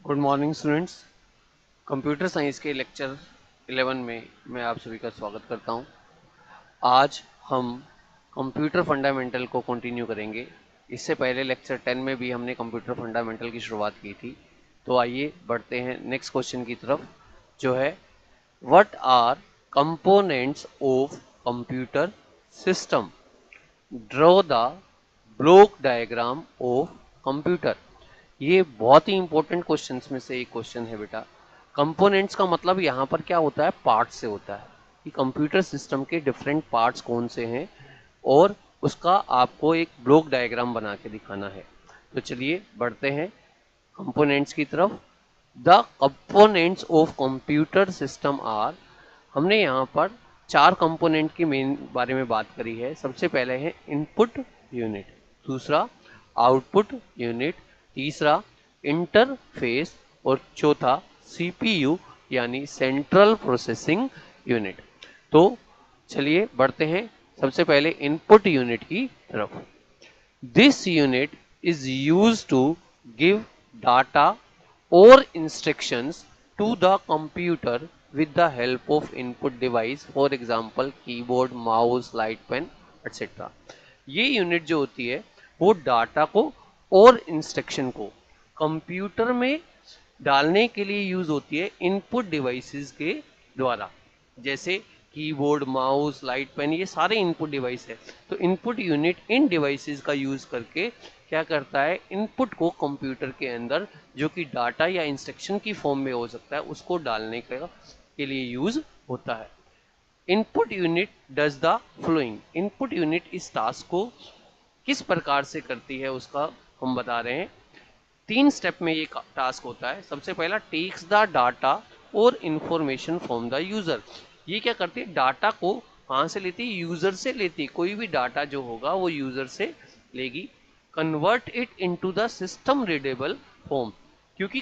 Good morning students. Computer science के lecture 11 में मैं आप सभी का स्वागत करता हूं। आज हम कंप्यूटर फंडामेंटल को कंटिन्यू करेंगे। इससे पहले लेक्चर 10 में भी हमने कंप्यूटर फंडामेंटल की शुरुआत की थी। तो आइए बढ़ते हैं नेक्स्ट क्वेश्चन की तरफ, जो है what are components of computer system, draw the block diagram of computer. ये बहुत ही इंपॉर्टेंट क्वेश्चंस में से एक क्वेश्चन है बेटा। कंपोनेंट्स का मतलब यहाँ पर क्या होता है, पार्ट से होता है कि कंप्यूटर सिस्टम के डिफरेंट पार्ट्स कौन से हैं और उसका आपको एक ब्लॉक डायग्राम बना के दिखाना है। तो चलिए बढ़ते हैं कंपोनेंट्स की तरफ। The components of computer system are, हमने यहाँ पर चार कंपोनेंट की मेन बारे में बात करी है। सबसे पहले है इनपुट यूनिट, दूसरा आउटपुट यूनिट, तीसरा इंटरफेस और चौथा सीपीयू यानी सेंट्रल प्रोसेसिंग यूनिट। तो चलिए बढ़ते हैं सबसे पहले इनपुट यूनिट की तरफ। This unit is use to give data or instructions to the computer with the help of input device, for example keyboard, mouse, light pen etc. ये यूनिट जो होती है वो डाटा को और इंस्ट्रक्शन को कंप्यूटर में डालने के लिए यूज होती है इनपुट डिवाइसेस के द्वारा। जैसे कीबोर्ड, माउस, लाइट पेन, ये सारे इनपुट डिवाइस है। तो इनपुट यूनिट इन डिवाइसेस का यूज करके क्या करता है, इनपुट को कंप्यूटर के अंदर जो कि डाटा या इंस्ट्रक्शन की फॉर्म में हो सकता है उसको डालने के लिए यूज होता है। Input unit does the flowing. Input unit इस टास्क को किस प्रकार से करती है उसका हम बता रहे हैं। तीन स्टेप में ये टास्क होता है। सबसे पहला टेक्स द डाटा और इंफॉर्मेशन फ्रॉम द यूजर। ये क्या करती है, डाटा को कहाँ से लेती है, यूजर से लेती है। कोई भी डाटा जो होगा वो यूजर से लेगी। Convert it into the system readable form, क्योंकि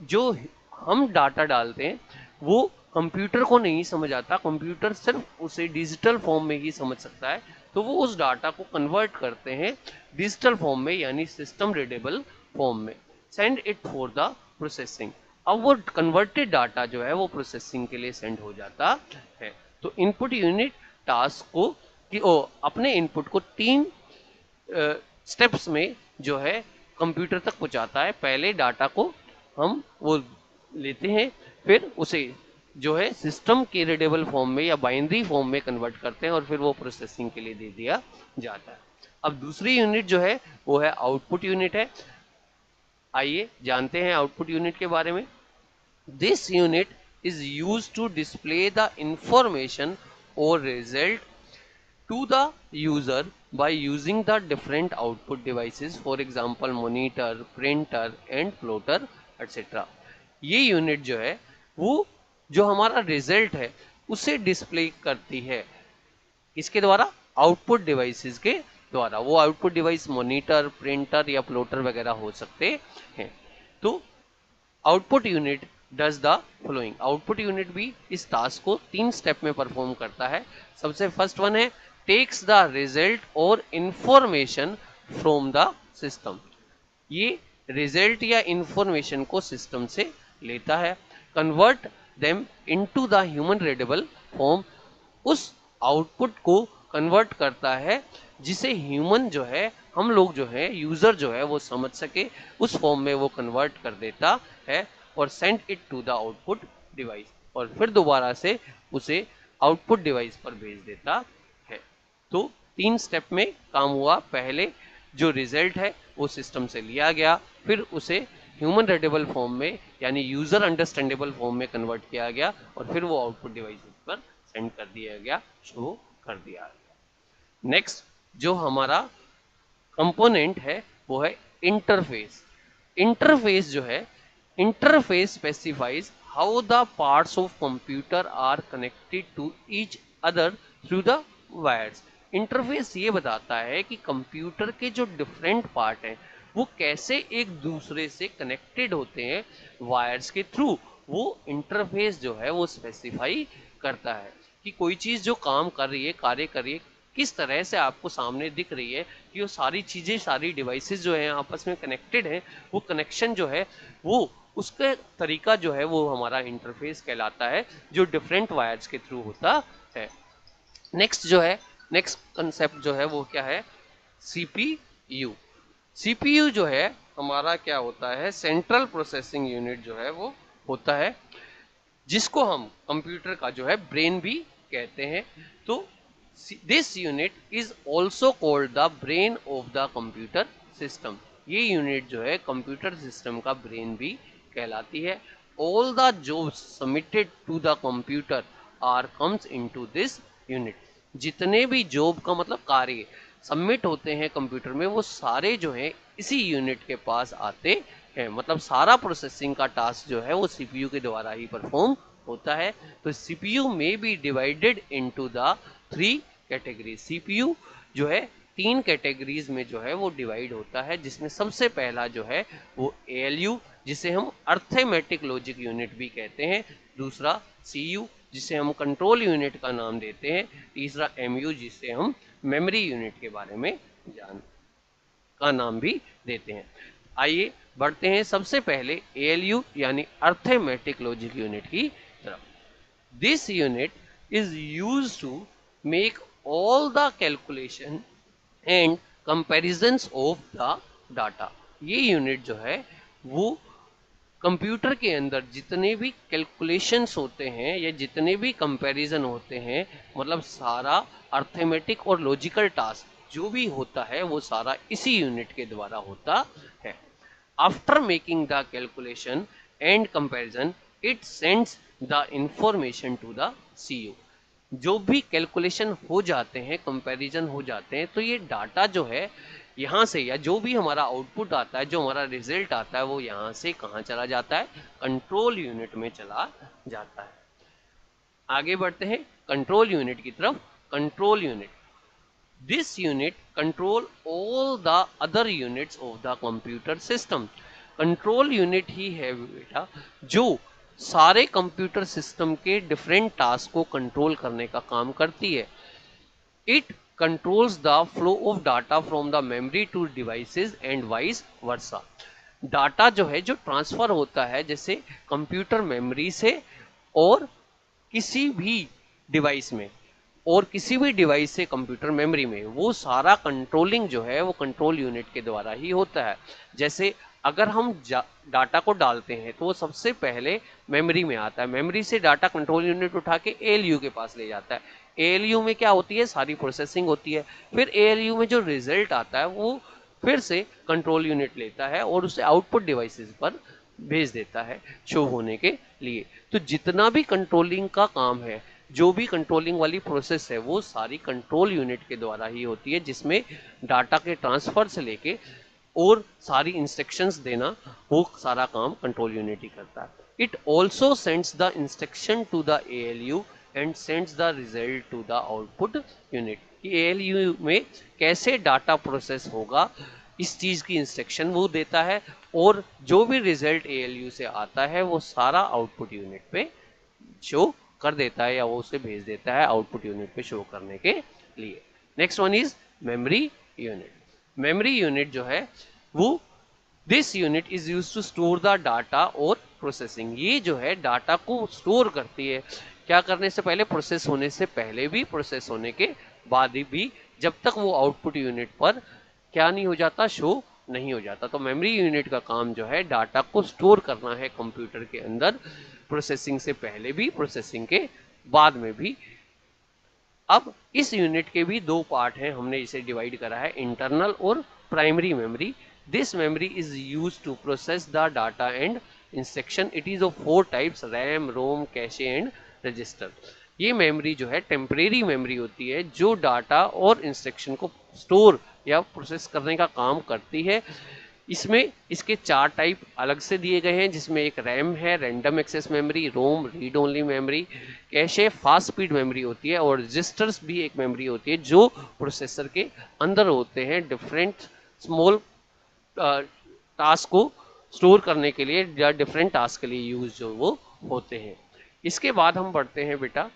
जो हम डाटा डालते हैं वो कंप्यूटर को नहीं समझ आता, कंप्यूटर सिर्फ उसे डिजिटल फॉर्म में ही समझ सकता है। तो वो उस डाटा को कन्वर्ट करते हैं डिजिटल फॉर्म में यानी सिस्टम रीडेबल फॉर्म में। Send it for the processing. अब वो कन्वर्टेड डाटा जो है वो प्रोसेसिंग के लिए सेंड हो जाता है। तो इनपुट यूनिट टास्क को अपने इनपुट को तीन स्टेप्स में जो है कंप्यूटर तक पहुंचाता है। पहले डाटा को हम वो लेते हैं, फिर उसे जो है सिस्टम के रीडेबल फॉर्म में या बाइनरी फॉर्म में कन्वर्ट करते हैं और फिर वो प्रोसेसिंग के लिए दे दिया जाता है। अब दूसरी यूनिट जो है वो है आउटपुट यूनिट है। आइए जानते हैं आउटपुट यूनिट के बारे में। This unit is use to display the information और result to the user by using the different output devices, for example monitor, printer and plotter etc. ये यूनिट जो है वो जो हमारा रिजल्ट है उसे डिस्प्ले करती है। इसके द्वारा, आउटपुट डिवाइसेस के द्वारा। वो आउटपुट डिवाइस मॉनिटर, प्रिंटर या प्लॉटर वगैरह हो सकते हैं। तो output unit does the flowing. Output unit भी इस टास्क को तीन स्टेप में परफॉर्म करता है। सबसे फर्स्ट वन है टेक्स द रिजल्ट और इंफॉर्मेशन फ्रॉम द सिस्टम। ये रिजल्ट या इंफॉर्मेशन को सिस्टम से लेता है। Convert them into the human readable form. उस आउटपुट को कन्वर्ट करता है जिसे ह्यूमन जो है, हम लोग जो है, यूजर जो है वो समझ सके, उस फॉर्म में वो कन्वर्ट कर देता है और send it to the output device, और फिर दोबारा से उसे आउटपुट डिवाइस पर भेज देता है। तो तीन स्टेप में काम हुआ। पहले जो रिजल्ट है वो सिस्टम से लिया गया, फिर उसे ह्यूमन रीडेबल फॉर्म में यानी यूजर अंडरस्टैंडेबल फॉर्म में कन्वर्ट किया गया और फिर वो आउटपुट डिवाइस पर सेंड कर दिया गया, शो कर दिया गया। नेक्स्ट जो हमारा कंपोनेंट है वो है इंटरफेस। इंटरफेस जो है, interface specifies how the parts of computer are connected to each other through the wires. Interface ये बताता है कि कंप्यूटर के जो डिफरेंट पार्ट हैं वो कैसे एक दूसरे से कनेक्टेड होते हैं वायर्स के थ्रू। वो इंटरफेस जो है वो स्पेसिफाई करता है कि कोई चीज जो काम कर रही है, कार्य कर रही है, किस तरह से आपको सामने दिख रही है कि वो सारी चीजें, सारी डिवाइसेस जो है आपस में कनेक्टेड है, वो कनेक्शन जो है वो उसका तरीका जो है वो हमारा इंटरफेस कहलाता है, जो डिफरेंट वायर्स के थ्रू होता है। नेक्स्ट जो है, नेक्स्ट कंसेप्ट जो है वो क्या है, सीपीयू। सीपीयू जो है हमारा क्या होता है, सेंट्रल प्रोसेसिंग यूनिट जो है वो होता है, जिसको हम कंप्यूटर का जो है ब्रेन भी कहते हैं। तो this unit is also called the brain of the computer system. ये यूनिट जो है कंप्यूटर सिस्टम का ब्रेन भी कहलाती है। All the jobs submitted to the computer are comes into this unit. जितने भी जॉब का मतलब कार्य सबमिट होते हैं कंप्यूटर में, वो सारे जो है इसी यूनिट के पास आते हैं। मतलब सारा प्रोसेसिंग का टास्क जो है वो सीपीयू के द्वारा ही परफॉर्म होता है। तो सीपीयू में be divided into the 3 category. CPU जो है 3 कैटेगरीज में जो है वो डिवाइड होता है, जिसमें सबसे पहला जो है वो एएलयू, जिसे हम अर्थमेटिक लॉजिक यूनिट भी कहते हैं। दूसरा सीयू, जिसे हम कंट्रोल यूनिट का नाम देते हैं। तीसरा एमयू, जिसे हम मेमोरी यूनिट के बारे में जान का नाम भी देते हैं। आइए बढ़ते हैं सबसे पहले एएलयू यानी अर्थमेटिक लॉजिक यूनिट की तरफ। This unit is used to make all the calculation and comparisons of the data. ये यूनिट जो है वो कंप्यूटर के अंदर जितने भी कैलकुलेशंस होते हैं या जितने भी कंपैरिजन होते हैं, मतलब सारा अर्थमेटिक और लॉजिकल टास्क जो भी होता है वो सारा इसी यूनिट के द्वारा होता है। After making the calculation and comparison, it sends the information to the CU. जो भी कैलकुलेशन हो जाते हैं, कंपैरिजन हो जाते हैं, तो ये डाटा जो है यहाँ से, या जो भी हमारा आउटपुट आता है, जो हमारा रिजल्ट आता है, वो यहाँ से कहाँ चला जाता है, कंट्रोल यूनिट में चला जाता है। आगे बढ़ते हैं कंट्रोल यूनिट की तरफ। Control unit, this unit control all the other units of the computer system. Control unit ही है बेटा जो सारे कंप्यूटर सिस्टम के डिफरेंट टास्क को कंट्रोल करने का काम करती है। It controls the flow of data from the memory to devices and vice versa. Data जो है जो ट्रांसफर होता है, जैसे कंप्यूटर मेमोरी से और किसी भी डिवाइस में, और किसी भी डिवाइस से कंप्यूटर मेमोरी में, वो सारा कंट्रोलिंग जो है वो कंट्रोल यूनिट के द्वारा ही होता है। जैसे अगर हम डाटा को डालते हैं तो वो सबसे पहले मेमोरी में आता है, मेमोरी से डाटा कंट्रोल यूनिट उठा के एएलयू के पास ले जाता है। एएलयू में क्या होती है, सारी प्रोसेसिंग होती है। फिर एएलयू में जो रिजल्ट आता है वो फिर से कंट्रोल यूनिट लेता है और उसे आउटपुट डिवाइसेस पर भेज देता है शो होने के लिए। तो जितना भी कंट्रोलिंग का काम है, जो भी कंट्रोलिंग वाली प्रोसेस है, वो सारी कंट्रोल यूनिट के द्वारा ही होती है, जिसमें डाटा के ट्रांसफर से लेके और सारी इंस्ट्रक्शंस देना, वो सारा काम कंट्रोल यूनिट ही करता है। It also sends the instruction to the ALU and sends the result to the output unit. ALU में कैसे डाटा प्रोसेस होगा, इस चीज की इंस्ट्रक्शन वो देता है, और जो भी रिजल्ट एएलयू से आता है वो सारा आउटपुट यूनिट पे शो कर देता है, या वो उसे भेज देता है आउटपुट यूनिट पे शो करने के लिए। Next one is memory unit. Memory unit जो है वो, this unit is use to store the data और प्रोसेसिंग। ये जो है डाटा को स्टोर करती है, क्या करने से पहले, प्रोसेस होने से पहले भी, प्रोसेस होने के बाद भी, जब तक वो आउटपुट यूनिट पर क्या नहीं हो जाता, शो नहीं हो जाता। तो मेमोरी यूनिट का काम जो है डाटा को स्टोर करना है कंप्यूटर के अंदर, प्रोसेसिंग से पहले भी, प्रोसेसिंग के बाद में भी। अब इस यूनिट के भी दो पार्ट हैं, हमने इसे डिवाइड करा है, इंटरनल और primary memory. This memory is use to process the data and instruction. It is of 4 types, RAM, ROM, cache and register. ये मेमोरी जो है टेम्परेरी मेमोरी होती है, जो डाटा और इंस्ट्रक्शन को स्टोर या प्रोसेस करने का काम करती है। इसमें इसके 4 टाइप अलग से दिए गए हैं, जिसमें एक रैम है, random access memory, ROM read only memory, cache fast speed memory होती है, और रजिस्टर्स भी एक मेमोरी होती है जो प्रोसेसर के अंदर होते हैं, डिफरेंट स्मॉल टास्क को स्टोर करने के लिए या डिफरेंट टास्क के लिए यूज जो वो होते हैं। इसके बाद हम बढ़ते हैं बेटा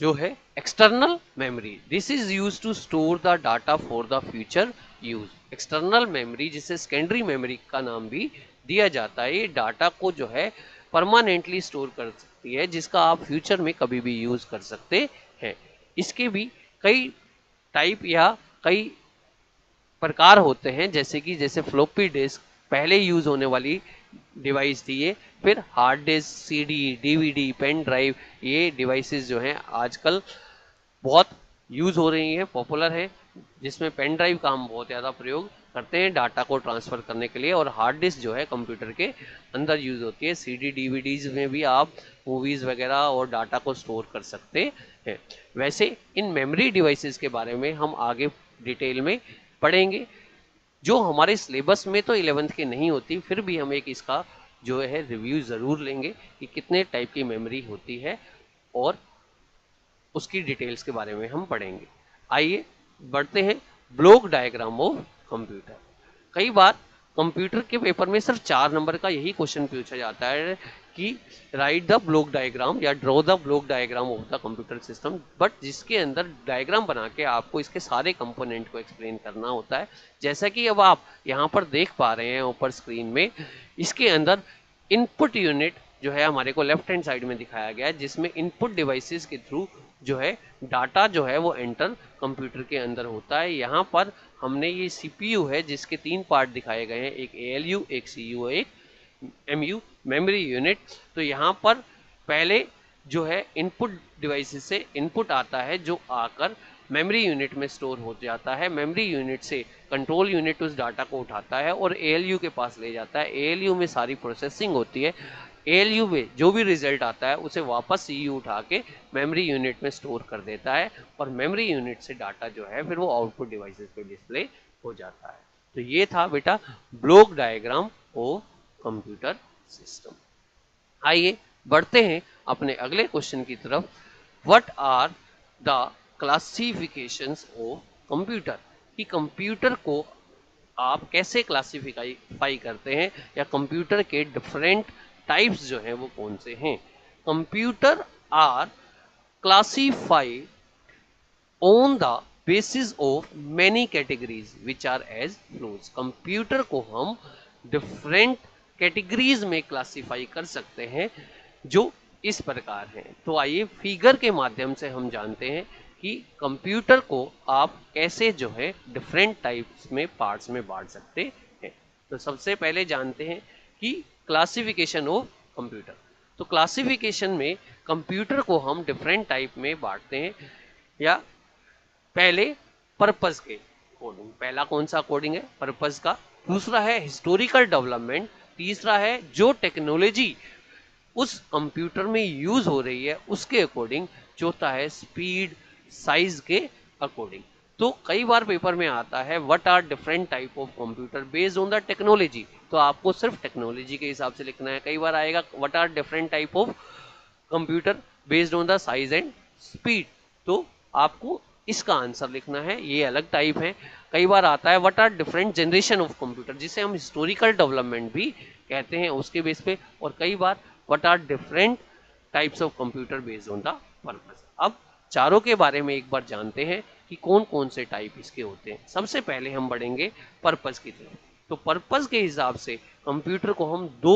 जो है external memory, this is use to store the data for the future use. External memory जिसे सेकेंडरी मेमोरी का नाम भी दिया जाता है, ये डाटा को जो है परमानेंटली स्टोर कर सकती है, जिसका आप फ्यूचर में कभी भी यूज कर सकते हैं। इसके भी कई टाइप या कई प्रकार होते हैं, जैसे फ्लॉपी डिस्क पहले यूज होने वाली डिवाइस थी ये, फिर hard disk, CD, DVD, pen drive, ये डिवाइसेस जो हैं आजकल बहुत यूज हो रही हैं, पॉपुलर है, जिसमें पेन ड्राइव का हम बहुत ज़्यादा प्रयोग करते हैं डाटा को ट्रांसफर करने के लिए, और हार्ड डिस्क जो है कंप्यूटर के अंदर यूज होती है। सीडी डीवीडीज में भी आप मूवीज वगैरह और डाटा को स्टोर कर सकते हैं। वैसे इन मेमोरी डिवाइसेस के बारे में हम आगे डिटेल में पढ़ेंगे, जो हमारे सिलेबस में तो 11th की नहीं होती, फिर भी हम एक इसका जो है रिव्यू ज़रूर लेंगे कि कितने टाइप की मेमोरी होती है, और उसकी डिटेल्स के बारे में हम पढ़ेंगे। आइए बढ़ते हैं ब्लॉक डायग्राम ऑफ कंप्यूटर। कई बार कंप्यूटर के पेपर में सिर्फ 4 नंबर का यही क्वेश्चन पूछा जाता है कि राइट द ब्लॉक डायग्राम या draw the block diagram of the computer system, but जिसके अंदर डायग्राम बना के आपको इसके सारे कंपोनेंट को एक्सप्लेन करना होता है। जैसा कि अब आप यहाँ पर देख पा रहे हैं ऊपर स्क्रीन में, इसके अंदर इनपुट यूनिट जो है हमारे को लेफ्ट हैंड साइड में दिखाया गया है, जिसमें इनपुट डिवाइसेस के थ्रू जो है डाटा जो है वो एंटर कंप्यूटर के अंदर होता है। यहाँ पर हमने ये सीपीयू है जिसके 3 पार्ट दिखाए गए हैं, एक एएलयू, एक सीयू, एक एमयू, मेमोरी यूनिट। तो यहाँ पर पहले जो है इनपुट डिवाइसेस से इनपुट आता है जो आकर मेमोरी यूनिट में स्टोर हो जाता है। मेमोरी यूनिट से कंट्रोल यूनिट उस डाटा को उठाता है और एएलयू के पास ले जाता है। एएलयू में सारी प्रोसेसिंग होती है। एएलयू में जो भी रिजल्ट आता है उसे वापस सीयू उठा के मेमोरी यूनिट में स्टोर कर देता है, और मेमोरी यूनिट से डाटा जो है फिर वो आउटपुट डिवाइसेस पे डिस्प्ले हो जाता है। तो ये था बेटा block diagram of computer system. आइए बढ़ते हैं अपने अगले क्वेश्चन की तरफ। What are the classifications of computer, कि कंप्यूटर को आप कैसे क्लासिफाई करते हैं, या कंप्यूटर के डिफरेंट टाइप्स जो हैं वो कौन से हैं। Computer are classified on the basis of many categories which are as follows. Computer को हम डिफरेंट कैटेगरीज में क्लासिफाई कर सकते हैं जो इस प्रकार हैं। तो आइए फिगर के माध्यम से हम जानते हैं कि कंप्यूटर को आप कैसे जो है डिफरेंट टाइप्स में पार्ट्स में बांट सकते हैं। तो सबसे पहले जानते हैं कि क्लासिफिकेशन ऑफ कंप्यूटर। तो क्लासिफिकेशन में कंप्यूटर को हम डिफरेंट टाइप में बांटते हैं, या पहले पर्पस के कोडिंग, पहला कौन सा कोडिंग है, पर्पस का। दूसरा है हिस्टोरिकल डेवलपमेंट। तीसरा है जो टेक्नोलॉजी उस कंप्यूटर में यूज हो रही है उसके अकॉर्डिंग। चौथा है स्पीड, साइज के अकॉर्डिंग। तो कई बार पेपर में आता है what are different type of computer based on the technology, तो आपको सिर्फ टेक्नोलॉजी के हिसाब से लिखना है। कई बार आएगा what are different type of computer based on the size and speed, तो आपको इसका आंसर लिखना है, ये अलग टाइप है। कई बार आता है what are different generation of computer, जिसे हम हिस्टोरिकल डेवलपमेंट भी कहते हैं उसके बेस पे। और कई बार what are different types of computer based on the purpose. अब चारों के बारे में एक बार जानते हैं कि कौन कौन से टाइप इसके होते हैं। सबसे पहले हम बढ़ेंगे पर्पस की तरफ। तो पर्पस के हिसाब से कंप्यूटर को हम दो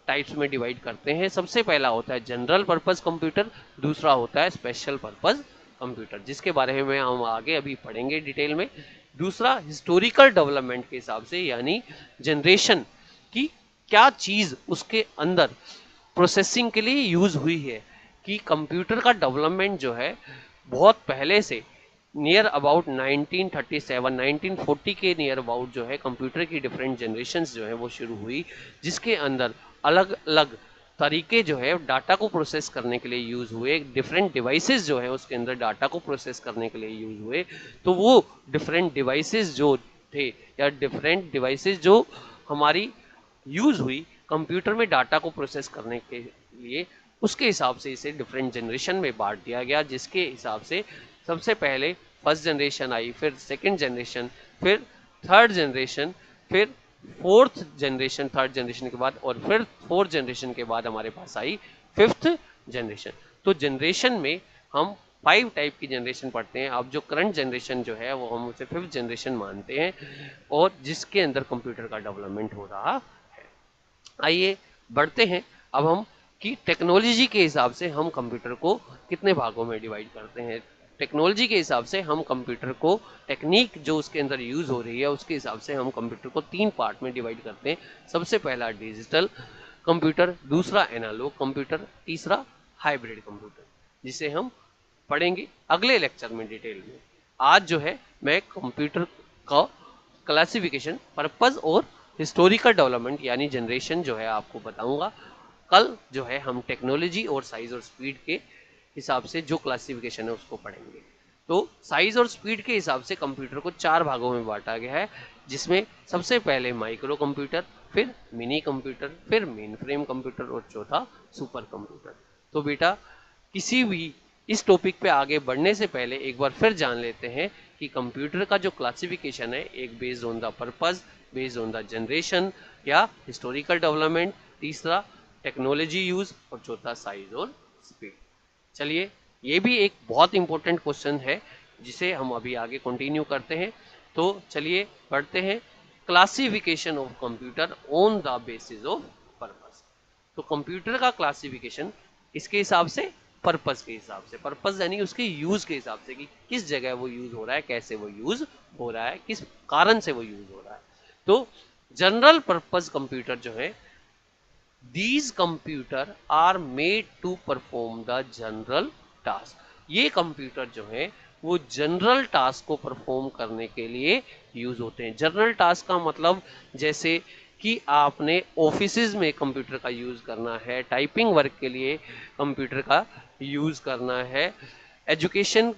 टाइप्स में डिवाइड करते हैं। सबसे पहला होता है जनरल पर्पस कंप्यूटर, दूसरा होता है स्पेशल पर्पस कंप्यूटर, जिसके बारे में हम आगे अभी पढ़ेंगे डिटेल में। दूसरा हिस्टोरिकल डेवलपमेंट के हिसाब से, यानी जनरेशन की क्या चीज उसके अंदर प्रोसेसिंग के लिए यूज हुई है, कि कंप्यूटर का डेवलपमेंट जो है बहुत पहले से नियर अबाउट 1937 1940 के नियर अबाउट जो है कंप्यूटर की डिफरेंट जनरेशन्स जो है वो शुरू हुई, जिसके अंदर अलग अलग तरीके जो है डाटा को प्रोसेस करने के लिए यूज हुए। डिफरेंट डिवाइसेस जो है उसके अंदर डाटा को प्रोसेस करने के लिए यूज हुए। तो वो डिफरेंट डिवाइसेस जो थे, या डिफरेंट डिवाइसेस जो हमारी यूज हुई कंप्यूटर में डाटा को प्रोसेस करने के लिए, उसके हिसाब से इसे डिफरेंट जनरेशन में बांट दिया गया। जिसके हिसाब से सबसे पहले फर्स्ट जनरेशन आई, फिर सेकंड जनरेशन, फिर थर्ड जनरेशन, फिर फोर्थ जनरेशन, थर्ड जनरेशन के बाद, और फिर फोर्थ जनरेशन के बाद हमारे पास आई फिफ्थ जनरेशन। तो जनरेशन में हम 5 टाइप की जनरेशन पढ़ते हैं। अब जो करंट जनरेशन जो है वो हम उसे 5th जनरेशन मानते हैं और जिसके अंदर कंप्यूटर का डेवलपमेंट हो रहा है। आइए बढ़ते हैं अब हम कि टेक्नोलॉजी के हिसाब से हम कंप्यूटर को कितने भागों में डिवाइड करते हैं। टेक्नोलॉजी के हिसाब से हम कंप्यूटर को, टेक्निक जो उसके अंदर यूज हो रही है उसके हिसाब से हम कंप्यूटर को 3 पार्ट में डिवाइड करते हैं। सबसे पहला डिजिटल कंप्यूटर, दूसरा एनालॉग कंप्यूटर, तीसरा हाइब्रिड कंप्यूटर, जिसे हम पढ़ेंगे अगले लेक्चर में डिटेल में। आज जो है मैं कंप्यूटर का क्लासिफिकेशन, पर्पस और हिस्टोरिकल डेवलपमेंट यानी जनरेशन जो है आपको बताऊंगा। कल जो है हम टेक्नोलॉजी और साइज और स्पीड के हिसाब से जो क्लासिफिकेशन है उसको पढ़ेंगे। तो साइज और स्पीड के हिसाब से कंप्यूटर को 4 भागों में बांटा गया है, जिसमें सबसे पहले माइक्रो कंप्यूटर, फिर मिनी कंप्यूटर, फिर मेन फ्रेम कंप्यूटर और चौथा सुपर कंप्यूटर। तो बेटा किसी भी इस टॉपिक पे आगे बढ़ने से पहले एक बार फिर जान लेते हैं कि कंप्यूटर का जो क्लासिफिकेशन है, एक based on the purpose, based on the generation या हिस्टोरिकल डेवलपमेंट, तीसरा टेक्नोलॉजी यूज और चौथा साइज और स्पीड। चलिए ये भी एक बहुत इंपॉर्टेंट क्वेश्चन है जिसे हम अभी आगे कंटिन्यू करते हैं। तो चलिए बढ़ते हैं, classification of computer on the basis of purpose. तो कंप्यूटर का क्लासिफिकेशन इसके हिसाब से, पर्पस के हिसाब से, पर्पस यानी उसके यूज के हिसाब से कि किस जगह वो यूज हो रहा है, कैसे वो यूज हो रहा है, किस कारण से वो यूज हो रहा है। तो जनरल पर्पस कंप्यूटर जो है, these computer are made to perform the general task। ये कंप्यूटर जो है वो जनरल टास्क को परफॉर्म करने के लिए यूज होते हैं। जनरल टास्क का मतलब जैसे कि आपने ऑफिसेज में कंप्यूटर का यूज करना है, टाइपिंग वर्क के लिए कंप्यूटर का यूज करना है, एजुकेशन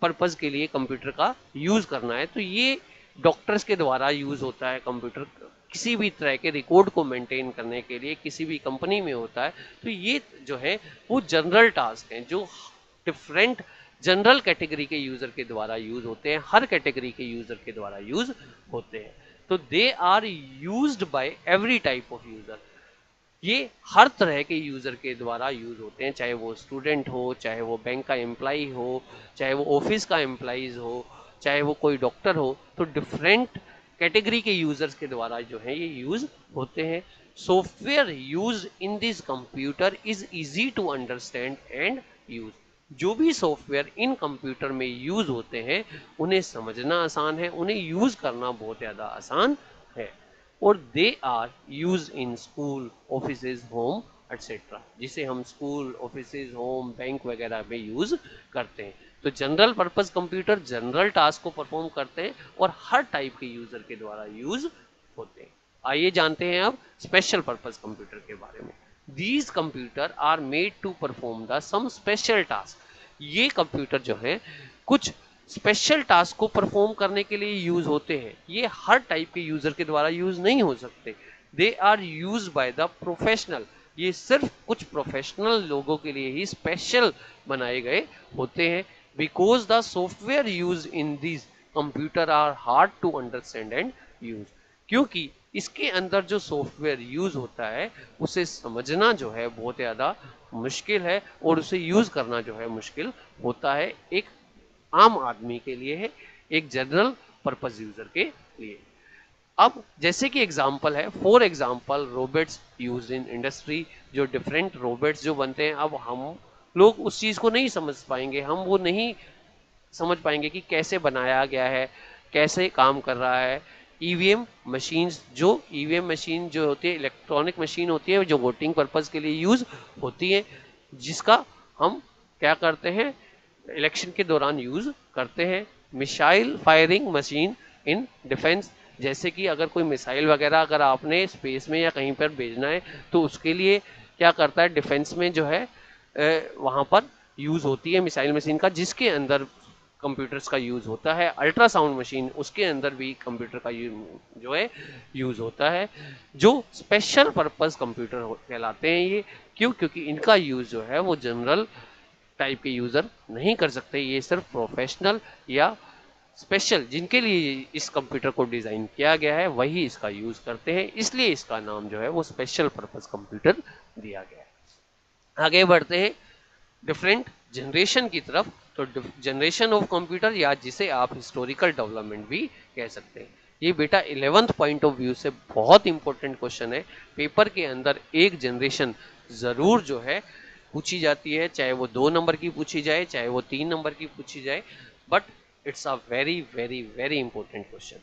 पर्पज के लिए कंप्यूटर का यूज करना है, तो ये डॉक्टर्स के द्वारा यूज होता है कंप्यूटर। किसी भी तरह के रिकॉर्ड को मेंटेन करने के लिए किसी भी कंपनी में होता है। तो ये जो है वो जनरल टास्क हैं जो डिफरेंट जनरल कैटेगरी के यूजर के द्वारा यूज होते हैं, हर कैटेगरी के यूजर के द्वारा यूज होते हैं। तो they are used by every type of user. ये हर तरह के यूजर के द्वारा यूज होते हैं, चाहे वो स्टूडेंट हो, चाहे वो बैंक का एम्प्लॉई हो, चाहे वो ऑफिस का एम्प्लॉइज हो, चाहे वो कोई डॉक्टर हो। तो डिफरेंट कैटेगरी के यूजर्स के द्वारा जो है ये यूज होते हैं। Software use in this computer is easy to understand and use. जो भी सॉफ्टवेयर इन कंप्यूटर में यूज होते हैं उन्हें समझना आसान है, उन्हें यूज करना बहुत ज़्यादा आसान है। और they are use in school, offices, home etcetera, जिसे हम स्कूल, ऑफिसेज, होम, बैंक वगैरह में यूज करते हैं। तो general purpose computer general task को परफॉर्म करते हैं और हर टाइप के यूजर के द्वारा यूज होते हैं। आइए जानते हैं अब स्पेशल पर्पस कंप्यूटर के बारे में। These computer are made to perform the some special task. ये कंप्यूटर जो है कुछ स्पेशल टास्क को परफॉर्म करने के लिए यूज होते हैं। ये हर टाइप के यूजर के द्वारा यूज नहीं हो सकते। They are use by the professional. ये सिर्फ कुछ प्रोफेशनल लोगों के लिए ही स्पेशल बनाए गए होते हैं। Because the software use in this computer are hard to understand and use. क्योंकि इसके अंदर जो सॉफ्टवेयर यूज होता है उसे समझना जो है बहुत ज़्यादा मुश्किल है और उसे यूज करना जो है मुश्किल होता है, एक आम आदमी के लिए है, एक जनरल पर्पस यूजर के लिए। अब जैसे कि एग्जांपल है, for example robots use in industry. जो डिफरेंट रोबोट्स जो बनते हैं, अब हम लोग उस चीज़ को नहीं समझ पाएंगे, हम वो नहीं समझ पाएंगे कि कैसे बनाया गया है, कैसे काम कर रहा है। ईवीएम मशीन्स, जो ईवीएम मशीन जो होती है इलेक्ट्रॉनिक मशीन होती है जो वोटिंग पर्पस के लिए यूज होती है, जिसका हम क्या करते हैं इलेक्शन के दौरान यूज करते हैं। Missile firing machine in defence, जैसे कि अगर कोई मिसाइल वगैरह अगर आपने स्पेस में या कहीं पर भेजना है तो उसके लिए क्या करता है डिफेंस में जो है वहाँ पर यूज होती है मिसाइल मशीन का, जिसके अंदर कंप्यूटर्स का यूज होता है। अल्ट्रासाउंड मशीन, उसके अंदर भी कंप्यूटर का जो है यूज होता है। जो स्पेशल पर्पस कंप्यूटर कहलाते हैं ये, क्यों? क्योंकि इनका यूज जो है वो जनरल टाइप के यूजर नहीं कर सकते, ये सिर्फ प्रोफेशनल या स्पेशल जिनके लिए इस कंप्यूटर को डिजाइन किया गया है वही इसका यूज करते हैं, इसलिए इसका नाम जो है वो स्पेशल पर्पस कंप्यूटर दिया गया है। आगे बढ़ते हैं, डिफरेंट जनरेशन की तरफ। तो जनरेशन ऑफ कंप्यूटर, या जिसे आप हिस्टोरिकल डेवलपमेंट भी कह सकते हैं। ये बेटा 11th पॉइंट ऑफ व्यू से बहुत इंपॉर्टेंट क्वेश्चन है। पेपर के अंदर एक जनरेशन जरूर जो है पूछी जाती है, चाहे वो 2 नंबर की पूछी जाए, चाहे वो 3 नंबर की पूछी जाए, but it's a very very very important question.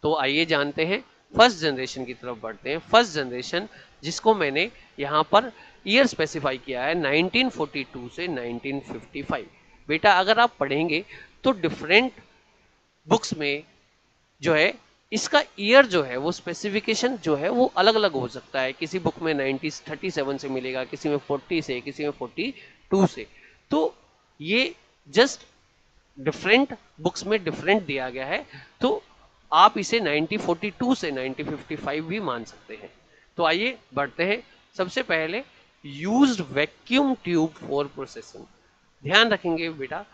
तो आइए जानते हैं, फर्स्ट जनरेशन की तरफ बढ़ते हैं। फर्स्ट जनरेशन जिसको मैंने यहाँ पर ईयर स्पेसिफाई किया है 1942 से 1955। बेटा अगर आप पढ़ेंगे तो डिफरेंट बुक्स में जो है इसका ईयर जो है वो स्पेसिफिकेशन जो है वो अलग अलग हो सकता है। किसी बुक में 1937 से मिलेगा, किसी में 40 से, किसी में 42 से। तो ये जस्ट डिफरेंट बुक्स में डिफरेंट दिया गया है, तो आप इसे 1942 से 1955 भी मान सकते हैं। तो आइए बढ़ते हैं। सबसे पहले used vacuum tube for processing. ध्यान रखेंगे बेटा,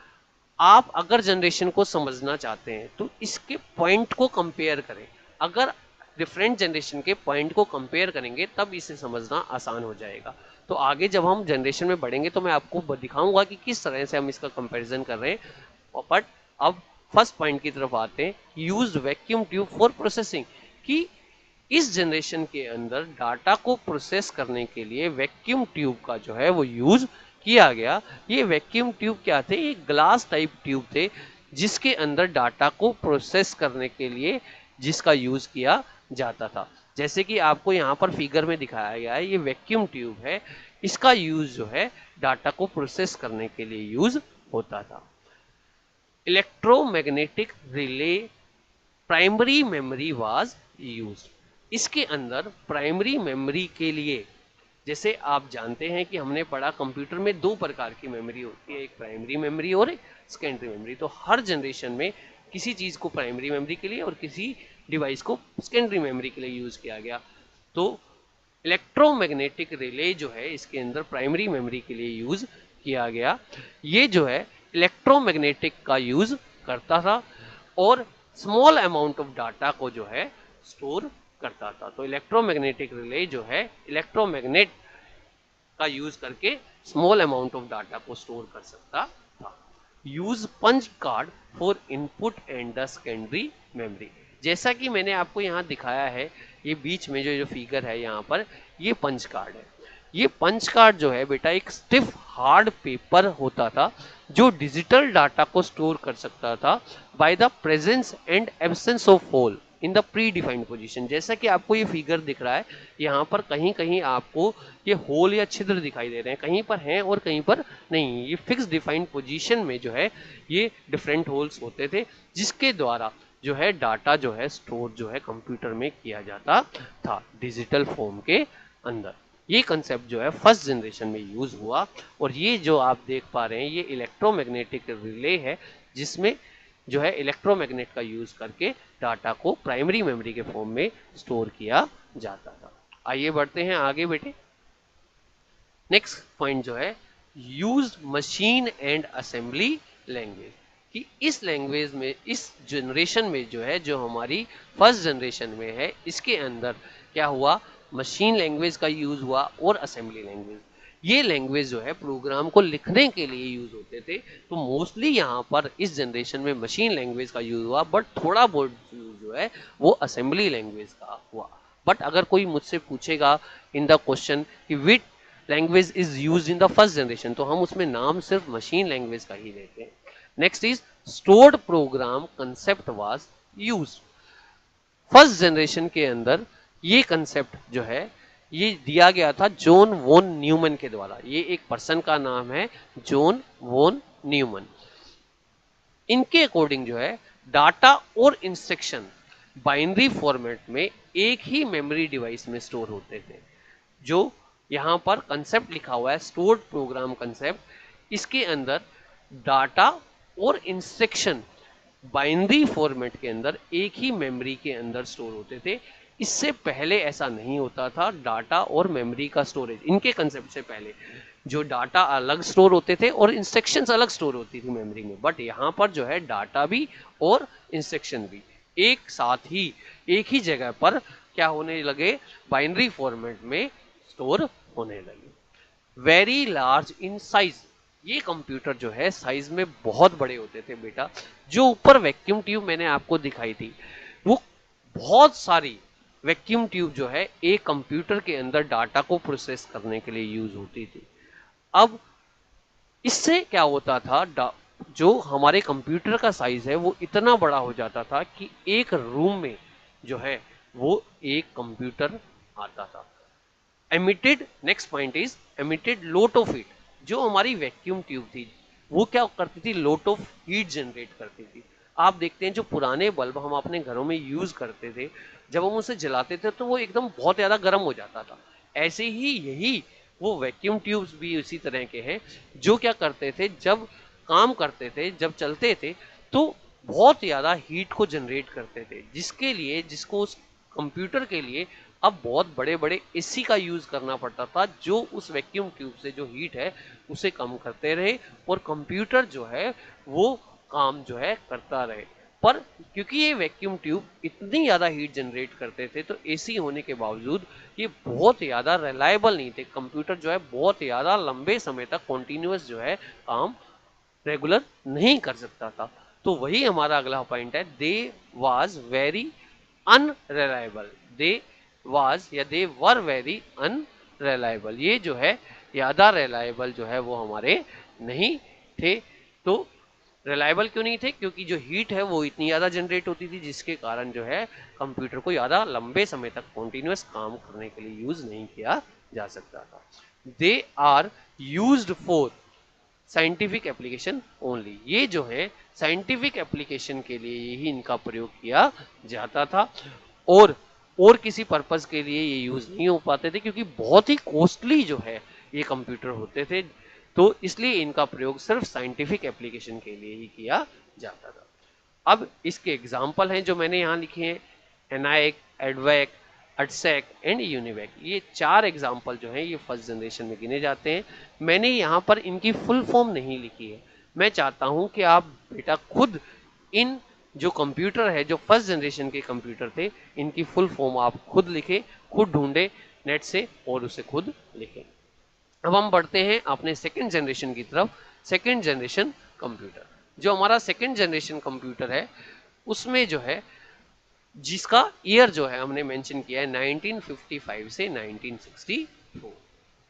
आप अगर जनरेशन को समझना चाहते हैं तो इसके पॉइंट को कंपेयर करें। अगर डिफरेंट जनरेशन के पॉइंट को कंपेयर करेंगे तब इसे समझना आसान हो जाएगा। तो आगे जब हम जनरेशन में बढ़ेंगे तो मैं आपको दिखाऊंगा कि किस तरह से हम इसका कंपैरिजन कर रहे हैं। बट अब फर्स्ट पॉइंट की तरफ आते हैं, used vacuum tube for processing. कि इस जनरेशन के अंदर डाटा को प्रोसेस करने के लिए वैक्यूम ट्यूब का जो है वो यूज किया गया। ये वैक्यूम ट्यूब क्या थे? ये ग्लास टाइप ट्यूब थे जिसके अंदर डाटा को प्रोसेस करने के लिए जिसका यूज किया जाता था। जैसे कि आपको यहाँ पर फिगर में दिखाया गया है, ये वैक्यूम ट्यूब है, इसका यूज जो है डाटा को प्रोसेस करने के लिए यूज होता था। Electromagnetic relay primary memory was used. इसके अंदर प्राइमरी मेमोरी के लिए, जैसे आप जानते हैं कि हमने पढ़ा कंप्यूटर में 2 प्रकार की मेमोरी होती है, एक प्राइमरी मेमोरी और एक सेकेंडरी मेमोरी। तो हर जनरेशन में किसी चीज को प्राइमरी मेमोरी के लिए और किसी डिवाइस को सेकेंडरी मेमोरी के लिए यूज किया गया। तो इलेक्ट्रोमैग्नेटिक रिले जो है इसके अंदर प्राइमरी मेमोरी के लिए यूज किया गया। ये जो है इलेक्ट्रोमैग्नेटिक का यूज करता था और स्मॉल अमाउंट ऑफ डाटा को जो है स्टोर करता था। तो इलेक्ट्रोमैग्नेटिक रिले जो है इलेक्ट्रोमैग्नेट का यूज करके स्मॉल अमाउंट ऑफ डाटा को स्टोर कर सकता था। Use punch card for input and the secondary memory. जैसा कि मैंने आपको यहाँ दिखाया है, ये बीच में जो फिगर है यहाँ पर, ये पंच कार्ड है। ये पंच कार्ड जो है बेटा एक स्टिफ हार्ड पेपर होता था जो डिजिटल डाटा को स्टोर कर सकता था by the presence and absence of hole in the predefined position. जैसा कि आपको ये फिगर दिख रहा है, यहाँ पर कहीं कहीं आपको ये होल या छिद्र दिखाई दे रहे हैं, कहीं पर हैं और कहीं पर नहीं। ये फिक्स डिफाइंड पोजीशन में जो है ये डिफरेंट होल्स होते थे जिसके द्वारा जो है डाटा जो है स्टोर जो है कंप्यूटर में किया जाता था डिजिटल फॉर्म के अंदर। ये कंसेप्ट जो है फर्स्ट जनरेशन में यूज हुआ। और ये जो आप देख पा रहे हैं ये इलेक्ट्रोमैग्नेटिक रिले है जिसमें जो है इलेक्ट्रोमैग्नेट का यूज करके डाटा को प्राइमरी मेमोरी के फॉर्म में स्टोर किया जाता था। आइए बढ़ते हैं आगे बेटे। नेक्स्ट पॉइंट जो है used machine and assembly language. कि इस लैंग्वेज में, इस जनरेशन में जो है, जो हमारी फर्स्ट जनरेशन में है, इसके अंदर क्या हुआ? मशीन लैंग्वेज का यूज हुआ और असेंबली लैंग्वेज। ये लैंग्वेज जो है प्रोग्राम को लिखने के लिए यूज होते थे। तो मोस्टली यहाँ पर इस जनरेशन में मशीन लैंग्वेज का यूज हुआ, बट थोड़ा बहुत यूज जो है वो असेंबली लैंग्वेज का हुआ। बट अगर कोई मुझसे पूछेगा इन द क्वेश्चन कि which language is use in the first generation, तो हम उसमें नाम सिर्फ मशीन लैंग्वेज का ही लेते हैं। Next is stored program concept was used. First generation के अंदर ये कंसेप्ट जो है ये दिया गया था जॉन वॉन न्यूमन के द्वारा। ये एक पर्सन का नाम है, जॉन वॉन न्यूमन। इनके अकॉर्डिंग जो है डाटा और इंस्ट्रक्शन बाइनरी फॉर्मेट में एक ही मेमोरी डिवाइस में स्टोर होते थे। जो यहाँ पर कंसेप्ट लिखा हुआ है स्टोर्ड प्रोग्राम कंसेप्ट, इसके अंदर डाटा और इंस्ट्रक्शन बाइनरी फॉर्मेट के अंदर एक ही मेमोरी के अंदर स्टोर होते थे। इससे पहले ऐसा नहीं होता था। डाटा और मेमोरी का स्टोरेज, इनके कंसेप्ट से पहले जो डाटा अलग स्टोर होते थे और इंस्ट्रक्शंस अलग स्टोर होती थी मेमोरी में। बट यहाँ पर जो है डाटा भी और इंस्ट्रक्शन भी एक साथ ही एक ही जगह पर क्या होने लगे? बाइनरी फॉर्मेट में स्टोर होने लगे। Very large in size. ये कंप्यूटर जो है साइज में बहुत बड़े होते थे बेटा। जो ऊपर वैक्यूम ट्यूब मैंने आपको दिखाई थी, वो बहुत सारी वैक्यूम ट्यूब जो है एक कंप्यूटर के अंदर डाटा को प्रोसेस करने के लिए यूज होती थी। अब इससे क्या होता था, जो हमारे कंप्यूटर का साइज है वो इतना बड़ा हो जाता था कि एक रूम में जो है वो एक कंप्यूटर आता था। Emitted, next point is emitted lot of heat. जो हमारी वैक्यूम ट्यूब थी वो क्या करती थी, लोट ऑफ हीट जनरेट करती थी। आप देखते हैं जो पुराने बल्ब हम अपने घरों में यूज करते थे, जब हम उसे जलाते थे तो वो एकदम बहुत ज्यादा गर्म हो जाता था। ऐसे ही यही वो वैक्यूम ट्यूब्स भी उसी तरह के हैं, जो क्या करते थे, जब काम करते थे, जब चलते थे, तो बहुत ज्यादा हीट को जनरेट करते थे, जिसके लिए, जिसको उस कंप्यूटर के लिए अब बहुत बड़े बड़े एसी का यूज करना पड़ता था, जो उस वैक्यूम ट्यूब से जो हीट है उसे कम करते रहे और कंप्यूटर जो है वो काम जो है करता रहे। पर क्योंकि ये वैक्यूम ट्यूब इतनी ज्यादा हीट जनरेट करते थे, तो एसी होने के बावजूद ये बहुत ज्यादा रिलायबल नहीं थे। कंप्यूटर जो है बहुत ज्यादा लंबे समय तक कॉन्टिन्यूअस जो है काम रेगुलर नहीं कर सकता था। तो वही हमारा अगला पॉइंट है, they was very unreliable. They was या दे वर वेरी अनरिलायबल। ये जो है ज्यादा रिलायबल जो है वो हमारे नहीं थे। तो रिलायबल क्यों नहीं थे, क्योंकि जो हीट है वो इतनी ज्यादा जनरेट होती थी, जिसके कारण जो है कंप्यूटर को ज्यादा लंबे समय तक कॉन्टिन्यूअस काम करने के लिए यूज नहीं किया जा सकता था। They are used for scientific application only. ये जो है साइंटिफिक एप्लीकेशन के लिए ही इनका प्रयोग किया जाता था, और किसी पर्पज के लिए ये यूज नहीं हो पाते थे, क्योंकि बहुत ही कॉस्टली जो है ये कंप्यूटर होते थे। तो इसलिए इनका प्रयोग सिर्फ साइंटिफिक एप्लीकेशन के लिए ही किया जाता था। अब इसके एग्जाम्पल हैं जो मैंने यहाँ लिखे हैं, एनाइक, एडवैक, अटसेक एंड यूनिवैक। ये 4 एग्जाम्पल जो हैं ये फर्स्ट जनरेशन में गिने जाते हैं। मैंने यहाँ पर इनकी फुल फॉर्म नहीं लिखी है। मैं चाहता हूँ कि आप बेटा खुद इन जो कंप्यूटर है, जो फर्स्ट जनरेशन के कंप्यूटर थे, इनकी फुल फॉर्म आप खुद लिखें, खुद ढूंढें नेट से और उसे खुद लिखें। अब हम बढ़ते हैं अपने सेकेंड जनरेशन की तरफ। सेकेंड जनरेशन कंप्यूटर, जो हमारा सेकेंड जनरेशन कंप्यूटर है, उसमें जो है जिसका ईयर जो है हमने मेंशन किया है 1955 से 1964।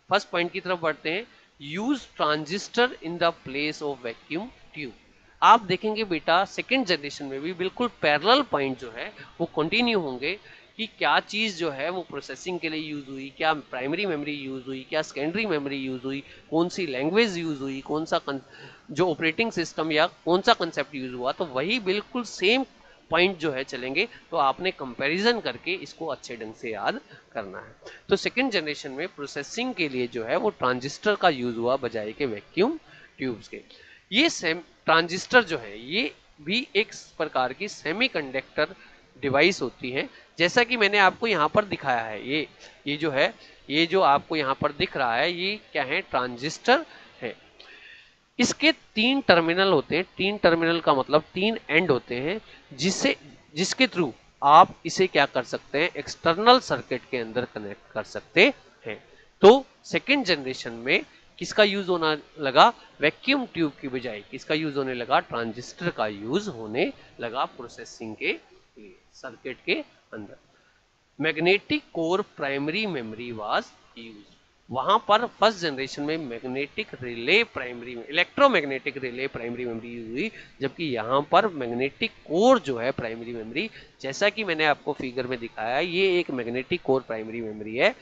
फर्स्ट पॉइंट की तरफ बढ़ते हैं, use transistor in the place of vacuum tube. आप देखेंगे बेटा सेकेंड जनरेशन में भी बिल्कुल पैरेलल पॉइंट जो है वो कंटिन्यू होंगे, कि क्या चीज जो है वो प्रोसेसिंग के लिए यूज हुई, क्या प्राइमरी मेमोरी यूज हुई, क्या सेकेंडरी मेमोरी यूज हुई, कौन सी लैंग्वेज यूज हुई, कौन सा जो ऑपरेटिंग सिस्टम या कौन सा कंसेप्ट यूज हुआ, तो वही बिल्कुल सेम पॉइंट जो है चलेंगे। तो आपने कंपैरिजन करके इसको अच्छे ढंग से याद करना है। तो सेकेंड जनरेशन में प्रोसेसिंग के लिए जो है वो ट्रांजिस्टर का यूज हुआ बजाय के वैक्यूम ट्यूब्स के। ये सेम ट्रांजिस्टर जो है ये भी एक प्रकार की सेमीकंडक्टर डिवाइस होती है, जैसा कि मैंने आपको यहाँ पर दिखाया है। ये जो है, ये जो आपको यहाँ पर दिख रहा है, ये क्या है, ट्रांजिस्टर है। इसके 3 टर्मिनल होते हैं। 3 टर्मिनल का मतलब 3 एंड होते हैं, जिसके थ्रू आप इसे क्या कर सकते हैं, एक्सटर्नल सर्किट के अंदर कनेक्ट कर सकते हैं। तो सेकेंड जनरेशन में किसका यूज होना लगा, वैक्यूम ट्यूब की बजाय किसका यूज होने लगा, ट्रांजिस्टर का यूज होने लगा प्रोसेसिंग के लिए सर्किट के अंदर। Magnetic core primary memory was use. वहां पर फर्स्ट जनरेशन में मैग्नेटिक रिले प्राइमरी में electromagnetic relay primary memory use हुई, जबकि यहाँ पर मैग्नेटिक कोर जो है प्राइमरी मेमोरी, जैसा कि मैंने आपको फिगर में दिखाया, ये एक मैग्नेटिक कोर प्राइमरी मेमोरी है।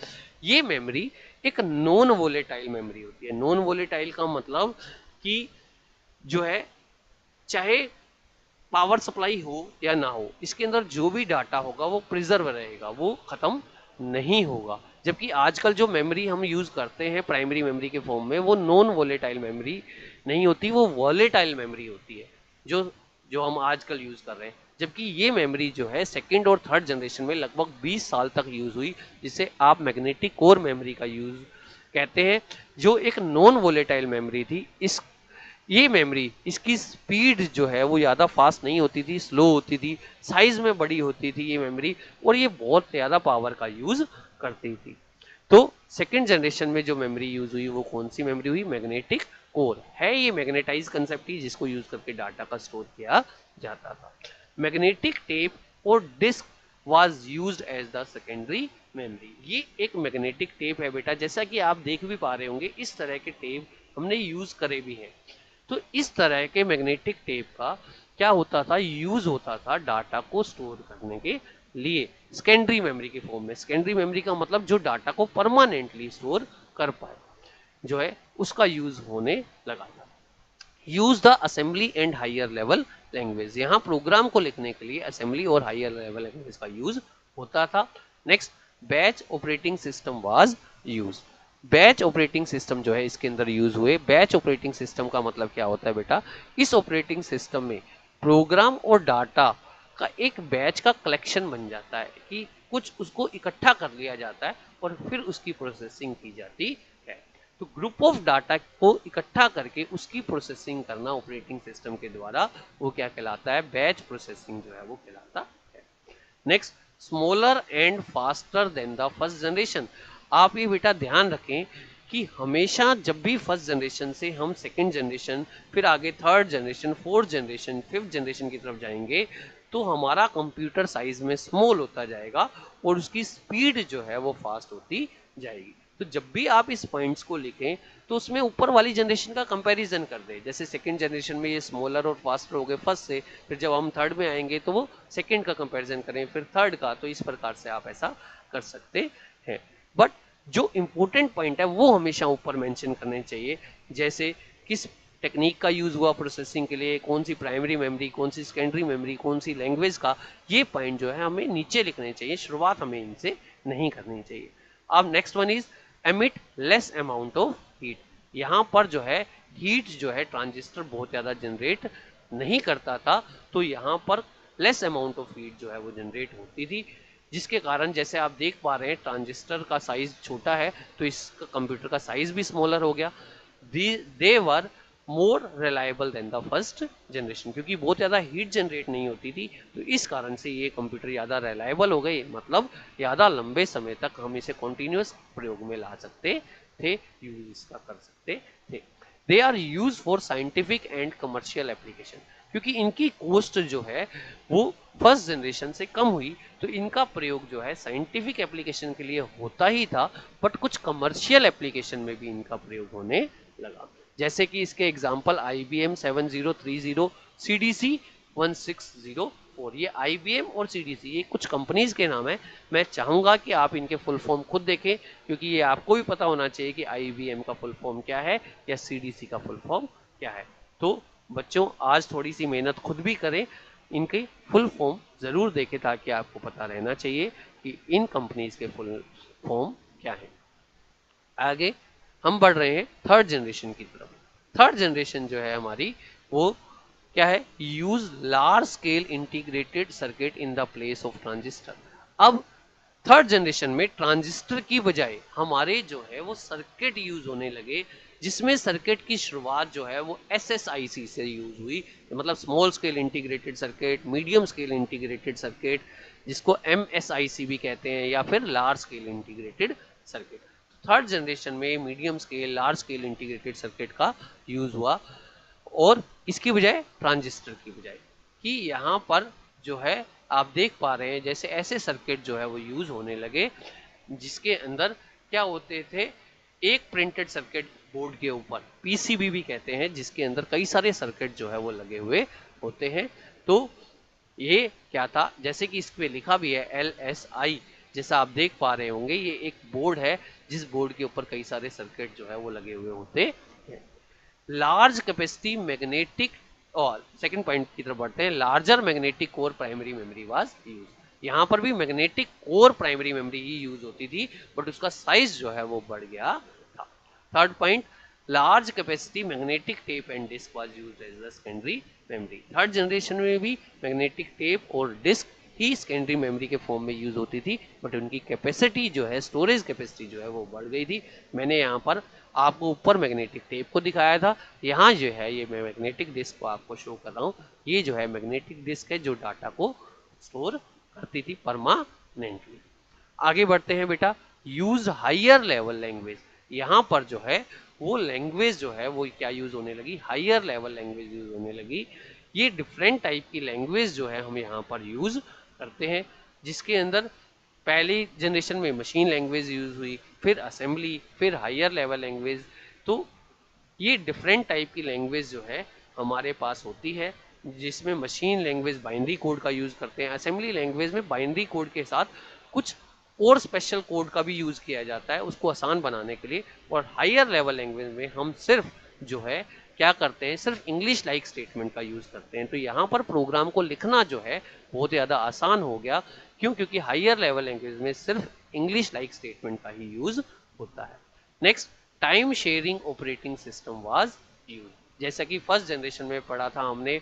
ये मेमोरी एक नॉन वोलेटाइल मेमोरी होती है। नॉन वोलेटाइल का मतलब कि जो है चाहे पावर सप्लाई हो या ना हो, इसके अंदर जो भी डाटा होगा वो प्रिजर्व रहेगा, वो खत्म नहीं होगा। जबकि आजकल जो मेमोरी हम यूज करते हैं प्राइमरी मेमोरी के फॉर्म में, वो नॉन वोलेटाइल मेमोरी नहीं होती, वो वोलेटाइल मेमोरी होती है, जो जो हम आजकल यूज कर रहे हैं। जबकि ये मेमोरी जो है सेकेंड और थर्ड जनरेशन में लगभग 20 साल तक यूज हुई, जिसे आप मैग्नेटिक कोर मेमोरी का यूज कहते हैं, जो एक नॉन वोलेटाइल मेमोरी थी। ये मेमोरी, इसकी स्पीड जो है वो ज़्यादा फास्ट नहीं होती थी, स्लो होती थी, साइज में बड़ी होती थी ये मेमोरी, और ये बहुत ज़्यादा पावर का यूज करती थी। तो सेकेंड जनरेशन में जो मेमोरी यूज हुई वो कौन सी मेमोरी हुई, मैग्नेटिक कोर है, ये मैग्नेटाइज कंसेप्ट ही जिसको यूज करके डाटा का स्टोर किया जाता था। मैग्नेटिक टेप और disk was used as the secondary memory. ये एक मैग्नेटिक टेप है बेटा, जैसा कि आप देख भी पा रहे होंगे इस तरह के टेप हमने यूज करे भी हैं। तो इस तरह के मैग्नेटिक टेप का क्या होता था, यूज होता था डाटा को स्टोर करने के लिए सेकेंडरी मेमोरी के फॉर्म में। सेकेंडरी मेमोरी का मतलब जो डाटा को परमानेंटली स्टोर कर पाए, जो है उसका यूज होने लगा था। Use the assembly and higher level language, यहाँ प्रोग्राम को लिखने के लिए असेंबली और हायर लेवल लैंग्वेज का यूज होता था। Next, batch operating system was use. Batch operating system जो है इसके अंदर यूज हुए। बैच ऑपरेटिंग सिस्टम का मतलब क्या होता है बेटा, इस ऑपरेटिंग सिस्टम में प्रोग्राम और डाटा का एक बैच का कलेक्शन बन जाता है कि कुछ उसको इकट्ठा कर लिया जाता है और फिर उसकी प्रोसेसिंग की जाती है। तो ग्रुप ऑफ डाटा को इकट्ठा करके उसकी प्रोसेसिंग करना ऑपरेटिंग सिस्टम के द्वारा, वो क्या कहलाता है, बैच प्रोसेसिंग जो है वो कहलाता है। Next, smaller and faster than the first generation. आप ये बेटा ध्यान रखें कि हमेशा जब भी फर्स्ट जनरेशन से हम सेकेंड जनरेशन, फिर आगे third generation, fourth generation, fifth generation की तरफ जाएंगे तो हमारा कंप्यूटर साइज में स्मॉल होता जाएगा और उसकी स्पीड जो है वो फास्ट होती जाएगी। तो जब भी आप इस पॉइंट्स को लिखें तो उसमें ऊपर वाली जनरेशन का कंपैरिजन कर दें। जैसे सेकंड जनरेशन में ये स्मॉलर और फास्टर हो गए फर्स्ट से, फिर जब हम थर्ड में आएंगे तो वो सेकंड का कंपैरिजन करें, फिर थर्ड का। तो इस प्रकार से आप ऐसा कर सकते हैं। बट जो इंपॉर्टेंट पॉइंट है वो हमेशा ऊपर मेंशन करने चाहिए, जैसे किस टेक्निक का यूज हुआ प्रोसेसिंग के लिए, कौन सी प्राइमरी मेमोरी, कौन सी सेकेंडरी मेमोरी, कौन सी लैंग्वेज का, ये पॉइंट जो है हमें नीचे लिखने चाहिए, शुरुआत हमें इनसे नहीं करनी चाहिए। अब next one is emit less amount of heat. यहाँ पर जो है हीट जो है ट्रांजिस्टर बहुत ज़्यादा जनरेट नहीं करता था, तो यहाँ पर लेस अमाउंट ऑफ हीट जो है वो जनरेट होती थी, जिसके कारण जैसे आप देख पा रहे हैं ट्रांजिस्टर का साइज छोटा है तो इस कंप्यूटर का साइज भी स्मॉलर हो गया। They were more reliable than the first generation, क्योंकि बहुत ज़्यादा हीट जनरेट नहीं होती थी तो इस कारण से ये कंप्यूटर ज़्यादा रिलायबल हो गए, मतलब ज़्यादा लंबे समय तक हम इसे कॉन्टिन्यूस प्रयोग में ला सकते थे, यूज इसका कर सकते थे। They are use for scientific and commercial application, क्योंकि इनकी कॉस्ट जो है वो फर्स्ट जनरेशन से कम हुई तो इनका प्रयोग जो है साइंटिफिक एप्लीकेशन के लिए होता ही था, बट कुछ कमर्शियल एप्लीकेशन में भी इनका प्रयोग होने लगा। जैसे कि इसके एग्जांपल IBM 7030, CDC 1604। ये IBM और CDC ये कुछ कंपनीज के नाम है। मैं चाहूंगा कि आप इनके फुल फॉर्म खुद देखें, क्योंकि ये आपको भी पता होना चाहिए कि IBM का फुल फॉर्म क्या है या CDC का फुल फॉर्म क्या है। तो बच्चों आज थोड़ी सी मेहनत खुद भी करें, इनके फुल फॉर्म जरूर देखें ताकि आपको पता रहना चाहिए कि इन कंपनीज के फुल फॉर्म क्या है। आगे हम बढ़ रहे हैं थर्ड जनरेशन की तरफ। थर्ड जनरेशन जो है हमारी वो क्या है, use large scale integrated circuit in the place of transistor. अब थर्ड जनरेशन में ट्रांजिस्टर की बजाय हमारे जो है वो सर्किट यूज होने लगे, जिसमें सर्किट की शुरुआत जो है वो SSIC से यूज हुई, मतलब small scale integrated circuit, medium scale integrated circuit, जिसको MSIC भी कहते हैं, या फिर large scale integrated circuit. Third generation में medium scale, large scale integrated circuit का यूज हुआ और इसकी बजाय ट्रांजिस्टर की बजाय, कि यहाँ पर जो है आप देख पा रहे हैं जैसे ऐसे सर्किट जो है वो यूज होने लगे जिसके अंदर क्या होते थे, एक प्रिंटेड सर्किट बोर्ड के ऊपर PCB भी कहते हैं, जिसके अंदर कई सारे सर्किट जो है वो लगे हुए होते हैं। तो ये क्या था, जैसे कि इस पे लिखा भी है LSI, जैसा आप देख पा रहे होंगे ये एक बोर्ड है जिस बोर्ड के ऊपर कई सारे सर्किट जो है वो लगे हुए होते हैं। लार्ज कैपेसिटी मैग्नेटिक, और सेकंड पॉइंट की तरफ बढ़ते हैं, larger magnetic core primary memory was use. यहाँ पर भी मैग्नेटिक कोर प्राइमरी मेमोरी ही यूज होती थी, बट उसका साइज जो है वो बढ़ गया था। Third point, large capacity magnetic tape and disk was used as the secondary memory. Third generation में भी मैग्नेटिक टेप और डिस्क ही सेकेंडरी मेमोरी के फॉर्म में यूज होती थी, बट उनकी कैपेसिटी जो है, स्टोरेज कैपेसिटी जो है वो बढ़ गई थी। मैंने यहाँ पर आपको ऊपर मैग्नेटिक टेप को दिखाया था, यहाँ जो है ये मैं मैग्नेटिक डिस्क को आपको शो कर रहा हूँ। ये जो है मैग्नेटिक डिस्क है जो डाटा को स्टोर करती थी परमानेंटली। आगे बढ़ते हैं बेटा, यूज हायर लेवल लैंग्वेज। यहाँ पर जो है वो लैंग्वेज जो है वो क्या यूज होने लगी, हायर लेवल लैंग्वेज यूज होने लगी। ये डिफरेंट टाइप की लैंग्वेज जो है हम यहाँ पर यूज करते हैं, जिसके अंदर पहली जनरेशन में मशीन लैंग्वेज यूज हुई, फिर असेंबली, फिर हायर लेवल लैंग्वेज। तो ये डिफरेंट टाइप की लैंग्वेज जो है हमारे पास होती है, जिसमें मशीन लैंग्वेज बाइनरी कोड का यूज करते हैं, असेंबली लैंग्वेज में बाइनरी कोड के साथ कुछ और स्पेशल कोड का भी यूज किया जाता है उसको आसान बनाने के लिए। और हायर लेवल लैंग्वेज में हम सिर्फ जो है क्या करते हैं, सिर्फ इंग्लिश लाइक स्टेटमेंट का यूज करते हैं। तो यहाँ पर प्रोग्राम को लिखना जो है बहुत ज़्यादा आसान हो गया। क्यों? क्योंकि हायर लेवल लैंग्वेज में सिर्फ इंग्लिश लाइक स्टेटमेंट का ही यूज होता है। Next, time sharing operating system was use. जैसा कि फर्स्ट जनरेशन में पढ़ा था हमने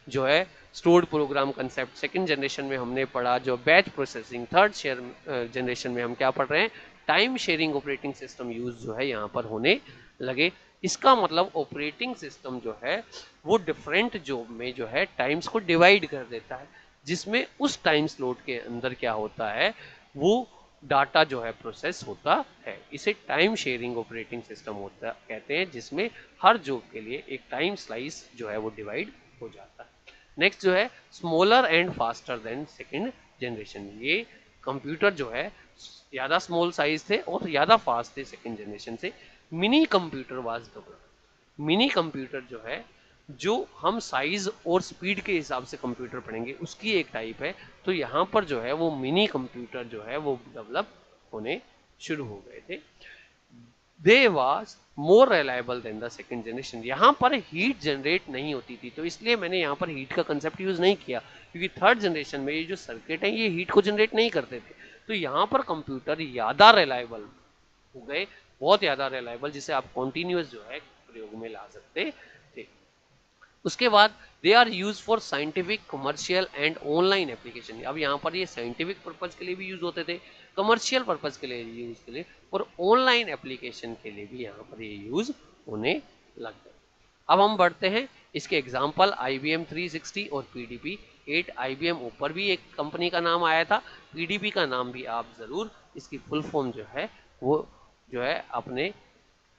जो है stored program concept, second generation में हमने पढ़ा जो बैच प्रोसेसिंग, थर्ड जनरेशन में हम क्या पढ़ रहे हैं, time sharing operating system use जो है यहाँ पर होने लगे। इसका मतलब ऑपरेटिंग सिस्टम जो है वो डिफरेंट जॉब में जो है टाइम्स को डिवाइड कर देता है, जिसमें उस टाइम स्लॉट के अंदर क्या होता है, वो डाटा जो है प्रोसेस होता है। इसे टाइम शेयरिंग ऑपरेटिंग सिस्टम होता कहते हैं, जिसमें हर जॉब के लिए एक टाइम स्लाइस जो है वो डिवाइड हो जाता है। नेक्स्ट जो है smaller and faster than second generation. ये कंप्यूटर जो है ज़्यादा स्मॉल साइज थे और ज़्यादा फास्ट थे सेकंड जनरेशन से। Mini computer was developed. Mini computer जो है, जो हम साइज और स्पीड के हिसाब से कंप्यूटर पढ़ेंगे उसकी एक टाइप है। तो यहाँ पर जो है वो मिनी कंप्यूटर जो है वो डेवलप होने शुरू हो गए थे। They was more reliable than the second generation. यहाँ पर हीट जनरेट नहीं होती थी, तो इसलिए मैंने यहाँ पर हीट का कंसेप्ट यूज नहीं किया, क्योंकि थर्ड जनरेशन में ये जो सर्किट है ये हीट को जनरेट नहीं करते थे। तो यहाँ पर कंप्यूटर ज़्यादा रिलायबल हो गए, बहुत ज़्यादा रिलायबल, जिसे आप कॉन्टिन्यूस जो है प्रयोग में ला सकते थे। उसके बाद they are use for scientific, commercial and online application. अब यहाँ पर ये साइंटिफिक पर्पज के लिए भी यूज होते थे, कमर्शियल पर्पज के लिए यूज के लिए, और ऑनलाइन एप्लीकेशन के लिए भी यहाँ पर ये यूज होने लग गए। अब हम बढ़ते हैं इसके एग्जाम्पल, IBM 360 और PDP 8। IBM ऊपर भी एक कंपनी का नाम आया था, PDP का नाम भी आप जरूर इसकी फुल फॉर्म जो है वो जो है अपने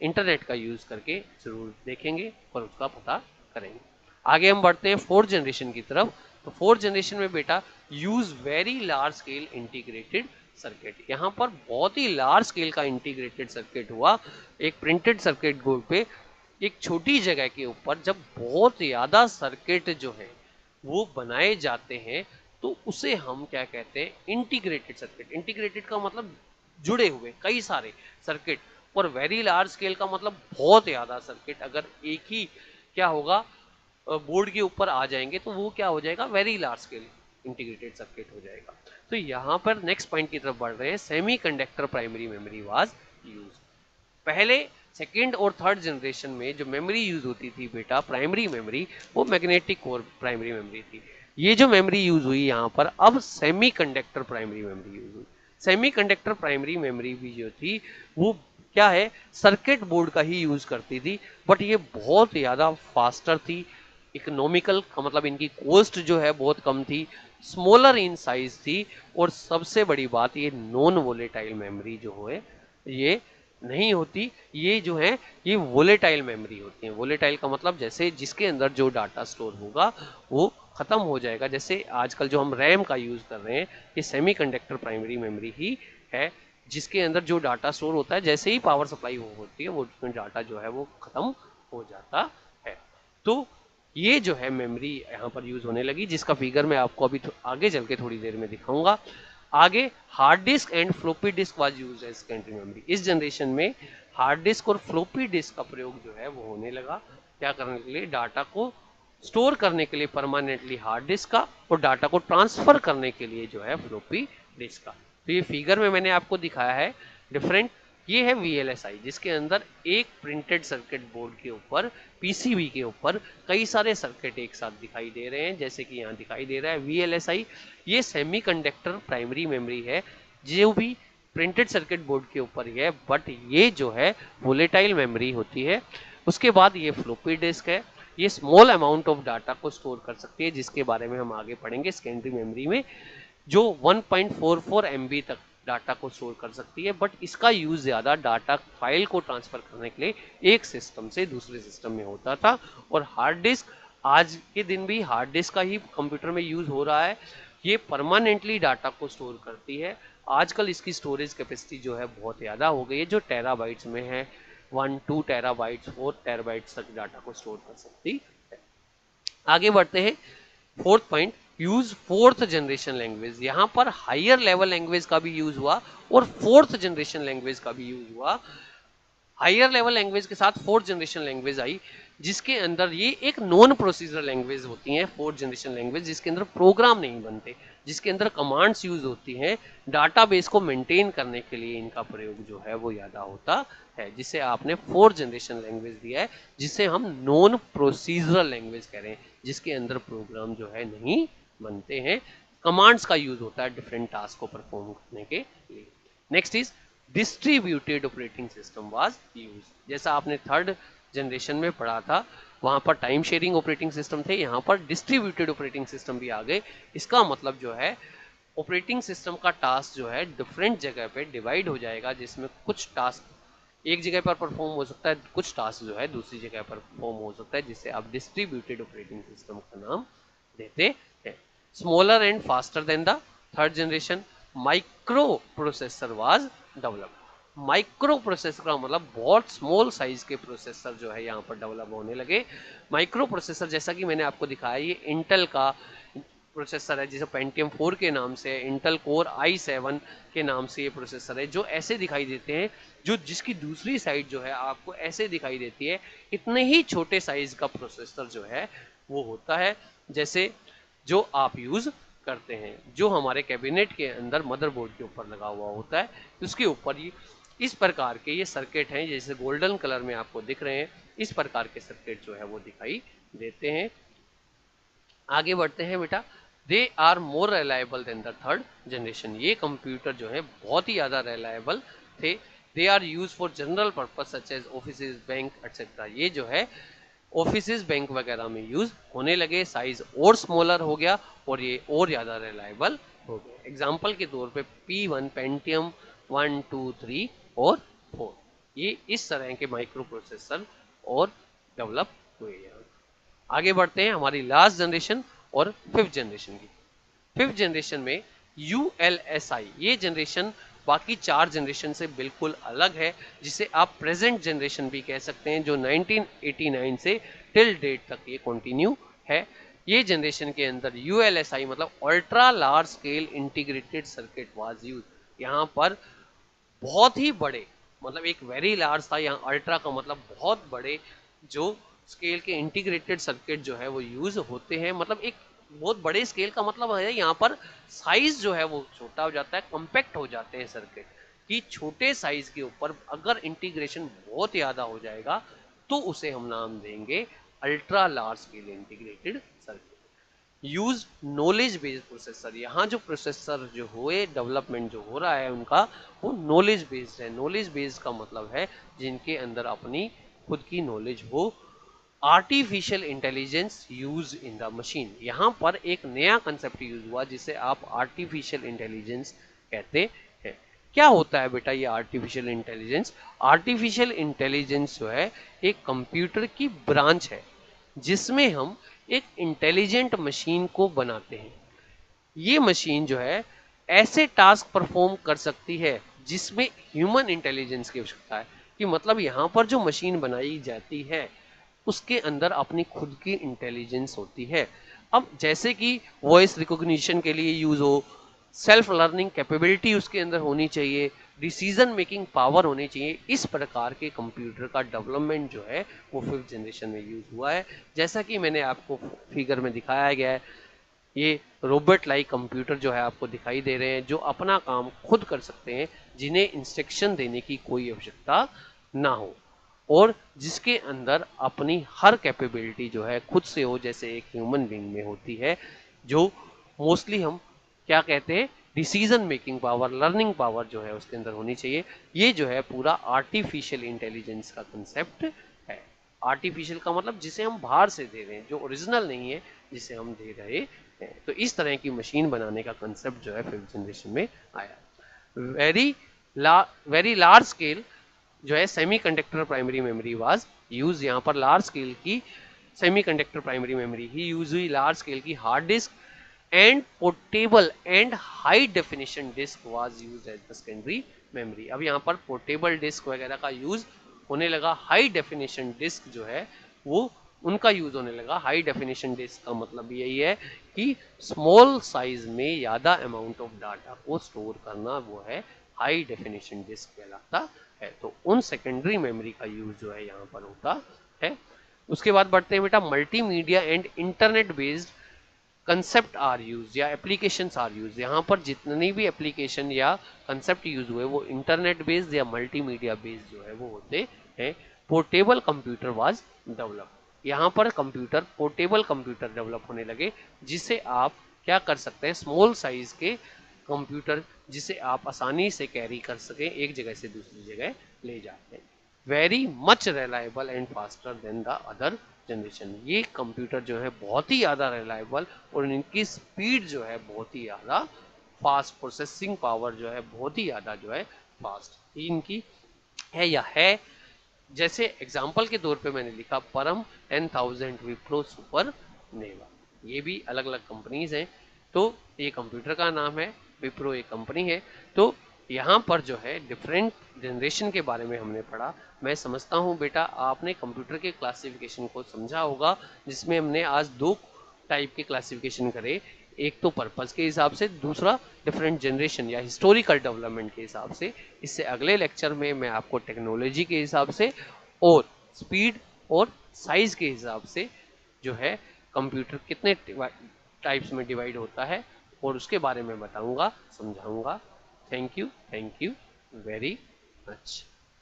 इंटरनेट का यूज करके जरूर देखेंगे और उसका पता करेंगे। आगे हम बढ़ते हैं फोर्थ जनरेशन की तरफ। तो फोर्थ जनरेशन में बेटा use very large scale integrated circuit. यहाँ पर बहुत ही लार्ज स्केल का इंटीग्रेटेड सर्किट हुआ। एक प्रिंटेड सर्किट बोर्ड पे एक छोटी जगह के ऊपर जब बहुत ज्यादा सर्किट जो है वो बनाए जाते हैं, तो उसे हम क्या कहते हैं, इंटीग्रेटेड सर्किट। इंटीग्रेटेड का मतलब जुड़े हुए कई सारे सर्किट, और वेरी लार्ज स्केल का मतलब बहुत ज्यादा सर्किट अगर एक ही क्या होगा बोर्ड के ऊपर आ जाएंगे तो वो क्या हो जाएगा, very large scale integrated circuit हो जाएगा। तो यहाँ पर नेक्स्ट पॉइंट की तरफ बढ़ रहे हैं, semi conductor primary memory was use. पहले सेकेंड और थर्ड जनरेशन में जो मेमोरी यूज होती थी बेटा, प्राइमरी मेमोरी, वो मैग्नेटिक कोर प्राइमरी मेमोरी थी। ये जो मेमोरी यूज हुई यहाँ पर अब semi conductor primary memory use हुई। सेमी कंडक्टर प्राइमरी मेमोरी भी जो थी वो क्या है, सर्किट बोर्ड का ही यूज करती थी, बट ये बहुत ज्यादा फास्टर थी, इकोनॉमिकल का मतलब इनकी कॉस्ट जो है बहुत कम थी, स्मॉलर इन साइज थी, और सबसे बड़ी बात ये नॉन वोलेटाइल मेमोरी जो है ये नहीं होती। ये जो है ये वोलेटाइल मेमोरी होती है। वोलेटाइल का मतलब जैसे जिसके अंदर जो डाटा स्टोर होगा वो खत्म हो जाएगा। जैसे आजकल जो हम रैम का यूज कर रहे हैं, ये सेमीकंडक्टर प्राइमरी मेमोरी ही है, जिसके अंदर जो डाटा स्टोर होता है जैसे ही पावर सप्लाई होती है वो उसमें डाटा जो है वो खत्म हो जाता है। तो ये जो है मेमोरी यहाँ पर यूज होने लगी, जिसका फिगर मैं आपको अभी आगे चल के थोड़ी देर में दिखाऊंगा। आगे hard disk and floppy disk was use as secondary memory. इस जनरेशन में हार्ड डिस्क और फ्लोपी डिस्क का प्रयोग जो है वो होने लगा, क्या करने के लिए, डाटा को स्टोर करने के लिए परमानेंटली हार्ड डिस्क का, और डाटा को ट्रांसफर करने के लिए जो है फ्लोपी डिस्क का। तो ये फिगर में मैंने आपको दिखाया है डिफरेंट। ये है VLSI, जिसके अंदर एक प्रिंटेड सर्किट बोर्ड के ऊपर, PCB के ऊपर कई सारे सर्किट एक साथ दिखाई दे रहे हैं, जैसे कि यहाँ दिखाई दे रहा है VLSI। ये सेमीकंडक्टर प्राइमरी मेमोरी है जो भी प्रिंटेड सर्किट बोर्ड के ऊपर ही है, बट ये जो है वोलेटाइल मेमोरी होती है। उसके बाद ये फ्लोपी डिस्क है, ये स्मॉल अमाउंट ऑफ डाटा को स्टोर कर सकती है, जिसके बारे में हम आगे पढ़ेंगे सेकेंडरी मेमोरी में, जो 1.44 MB तक डाटा को स्टोर कर सकती है, बट इसका यूज ज़्यादा डाटा फाइल को ट्रांसफर करने के लिए एक सिस्टम से दूसरे सिस्टम में होता था। और हार्ड डिस्क आज के दिन भी हार्ड डिस्क का ही कंप्यूटर में यूज हो रहा है। ये परमानेंटली डाटा को स्टोर करती है। आजकल इसकी स्टोरेज कैपेसिटी जो है बहुत ज़्यादा हो गई है, जो टेराबाइट्स में है, 1-2 टेराबाइट्स 4 टेराबाइट्स तक डाटा को स्टोर कर सकती है। आगे बढ़ते हैं, fourth point, use fourth generation language. यहां पर हायर लेवल लैंग्वेज का भी यूज हुआ और फोर्थ जनरेशन लैंग्वेज का भी यूज हुआ। हायर लेवल लैंग्वेज के साथ फोर्थ जनरेशन लैंग्वेज आई, जिसके अंदर ये एक नॉन प्रोसीजरल लैंग्वेज होती है। फोर्थ जनरेशन लैंग्वेज जिसके अंदर प्रोग्राम नहीं बनते, जिसके अंदर कमांड्स यूज होती हैं, डाटाबेस को मेंटेन करने के लिए इनका प्रयोग जो है वो ज्यादा होता है, जिसे आपने फोर्थ जनरेशन लैंग्वेज दिया है, जिसे हम नॉन प्रोसीजरल लैंग्वेज कह रहे हैं, जिसके अंदर प्रोग्राम जो है नहीं बनते हैं, कमांड्स का यूज होता है डिफरेंट टास्क को परफॉर्म करने के लिए। Next is distributed operating system was use. जैसा आपने थर्ड जनरेशन में पढ़ा था, वहां पर टाइम शेयरिंग ऑपरेटिंग सिस्टम थे, यहाँ पर डिस्ट्रीब्यूटेड ऑपरेटिंग सिस्टम भी आ गए। इसका मतलब जो है ऑपरेटिंग सिस्टम का टास्क जो है डिफरेंट जगह पे डिवाइड हो जाएगा, जिसमें कुछ टास्क एक जगह पर परफॉर्म हो सकता है, कुछ टास्क जो है दूसरी जगह पर परफॉर्म हो सकता है, जिसे आप डिस्ट्रीब्यूटेड ऑपरेटिंग सिस्टम का नाम देते हैं। Smaller and faster than the third generation, micro processor was developed. Micro processor का मतलब बहुत स्मॉल साइज के प्रोसेसर जो है यहाँ पर डेवलप होने लगे। माइक्रो प्रोसेसर जैसा कि मैंने आपको दिखाया, ये इंटेल का प्रोसेसर है, जिसे पेंटियम 4 के नाम से, इंटेल कोर i7 के नाम से ये प्रोसेसर है, जो ऐसे दिखाई देते हैं, जो जिसकी दूसरी साइड जो है आपको ऐसे दिखाई देती है। इतने ही छोटे साइज का प्रोसेसर जो है वो होता है, जैसे जो आप यूज करते हैं, जो हमारे कैबिनेट के अंदर मदरबोर्ड के ऊपर लगा हुआ होता है, उसके ऊपर ये इस प्रकार के ये सर्किट हैं, जैसे गोल्डन कलर में आपको दिख रहे हैं, इस प्रकार के सर्किट जो है वो दिखाई देते हैं। आगे बढ़ते हैं बेटा, they are more reliable than the third generation. ये कंप्यूटर जो है बहुत ही ज़्यादा रिलायबल थे। They are use for general purpose such as office, bank etcetera. ये जो है ऑफिस बैंक वगैरह में यूज होने लगे, साइज और स्मॉलर हो गया और ये और ज़्यादा रिलायबल हो गया। एग्जाम्पल के तौर पे P1 पेंटियम 1, 2, 3 और 4, ये इस तरह के माइक्रो प्रोसेसर और डेवलप हुए हैं। आगे बढ़ते हैं हमारी लास्ट जनरेशन और फिफ्थ जनरेशन की। फिफ्थ जनरेशन में ULSI, ये जनरेशन बाकी 4 जनरेशन से बिल्कुल अलग है, जिसे आप प्रेजेंट जनरेशन भी कह सकते हैं, जो 1989 से टिल डेट तक ये कंटिन्यू है। ये जनरेशन के अंदर ULSI मतलब ultra large scale integrated circuit was use. यहाँ पर बहुत ही बड़े, मतलब एक वेरी लार्ज था, यहाँ अल्ट्रा का मतलब बहुत बड़े जो स्केल के इंटीग्रेटेड सर्किट जो है वो यूज होते हैं। मतलब एक बहुत बड़े स्केल का मतलब है यहाँ पर साइज जो है वो छोटा हो जाता है, कॉम्पैक्ट हो जाते हैं सर्किट, कि छोटे साइज के ऊपर अगर इंटीग्रेशन बहुत ज़्यादा हो जाएगा तो उसे हम नाम देंगे ultra large scale integrated circuit. Use knowledge based processor, यहाँ जो प्रोसेसर जो हुए डेवलपमेंट जो हो रहा है उनका, वो नॉलेज बेस्ड है। नॉलेज बेस्ड का मतलब है जिनके अंदर अपनी खुद की नॉलेज हो। Artificial intelligence use in the machine, यहाँ पर एक नया कंसेप्ट यूज हुआ जिसे आप आर्टिफिशियल इंटेलिजेंस कहते हैं। क्या होता है बेटा ये आर्टिफिशियल इंटेलिजेंस? आर्टिफिशियल इंटेलिजेंस जो है एक कंप्यूटर की ब्रांच है, जिसमें हम एक इंटेलिजेंट मशीन को बनाते हैं। ये मशीन जो है ऐसे टास्क परफॉर्म कर सकती है जिसमें ह्यूमन इंटेलिजेंस की आवश्यकता है, कि मतलब यहाँ पर जो मशीन बनाई जाती है उसके अंदर अपनी खुद की इंटेलिजेंस होती है। अब जैसे कि वॉइस रिकॉग्निशन के लिए यूज हो, सेल्फ लर्निंग कैपेबिलिटी उसके अंदर होनी चाहिए, डिसीजन मेकिंग पावर होनी चाहिए, इस प्रकार के कंप्यूटर का डेवलपमेंट जो है वो फिफ्थ जनरेशन में यूज हुआ है। जैसा कि मैंने आपको फिगर में दिखाया गया है, ये रोबोट लाइक कंप्यूटर जो है आपको दिखाई दे रहे हैं, जो अपना काम खुद कर सकते हैं, जिन्हें इंस्ट्रक्शन देने की कोई आवश्यकता ना हो, और जिसके अंदर अपनी हर कैपेबिलिटी जो है खुद से हो, जैसे एक ह्यूमन बीइंग में होती है, जो मोस्टली हम क्या कहते हैं, decision making power, learning power जो है उसके अंदर होनी चाहिए। ये जो है पूरा आर्टिफिशियल इंटेलिजेंस का कंसेप्ट है। आर्टिफिशियल का मतलब जिसे हम बाहर से दे रहे हैं, जो ओरिजिनल नहीं है, जिसे हम दे रहे हैं। तो इस तरह की मशीन बनाने का कंसेप्ट जो है फिफ्थ जनरेशन में आया। वेरी वेरी लार्ज स्केल जो है semiconductor primary memory was use. यहाँ पर लार्ज स्केल की सेमीकंडक्टर प्राइमरी मेमोरी ही यूज हुई, लार्ज स्केल की hard disk and portable and high definition disk was use as the secondary memory. अब यहाँ पर पोर्टेबल डिस्क वगैरह का यूज होने लगा, हाई डेफिनेशन डिस्क जो है वो उनका यूज होने लगा। हाई डेफिनेशन डिस्क का मतलब यही है कि स्मॉल साइज में ज्यादा अमाउंट ऑफ डाटा को स्टोर करना, वो है हाई डेफिनेशन डिस्क कहलाता है। तो उन सेकेंडरी मेमोरी का यूज जो है यहाँ पर होता है। उसके बाद बढ़ते हैं बेटा, multimedia and internet based concept are use या एप्लीकेशन आर यूज। यहाँ पर जितनी भी एप्लीकेशन या कंसेप्ट यूज हुए वो इंटरनेट बेस्ड या मल्टीमीडिया बेस्ड जो है वो होते हैं। Portable computer was develop. यहाँ पर कंप्यूटर, पोर्टेबल कंप्यूटर डेवलप होने लगे जिसे आप क्या कर सकते हैं, स्मॉल साइज के कंप्यूटर जिसे आप आसानी से कैरी कर सकें, एक जगह से दूसरी जगह ले जाते हैं। Very much reliable and faster than the other generation. ये कंप्यूटर जो है बहुत ही ज़्यादा रिलायबल और इनकी स्पीड जो है बहुत ही ज़्यादा फास्ट, प्रोसेसिंग पावर जो है बहुत ही ज़्यादा जो है फास्ट इनकी है या है। जैसे एग्जाम्पल के तौर पे मैंने लिखा परम 10,000 विप्रो सुपर नेवा, ये भी अलग अलग कंपनीज हैं। तो ये कंप्यूटर का नाम है, विप्रो एक कंपनी है। तो यहाँ पर जो है डिफरेंट जनरेशन के बारे में हमने पढ़ा। मैं समझता हूँ बेटा आपने कंप्यूटर के क्लासिफिकेशन को समझा होगा, जिसमें हमने आज दो टाइप के क्लासिफिकेशन करे। एक तो पर्पस के हिसाब से, दूसरा डिफरेंट जनरेशन या हिस्टोरिकल डेवलपमेंट के हिसाब से। इससे अगले लेक्चर में मैं आपको टेक्नोलॉजी के हिसाब से और स्पीड और साइज के हिसाब से जो है कंप्यूटर कितने टाइप्स में डिवाइड होता है और उसके बारे में बताऊंगा, समझाऊंगा। Thank you very much.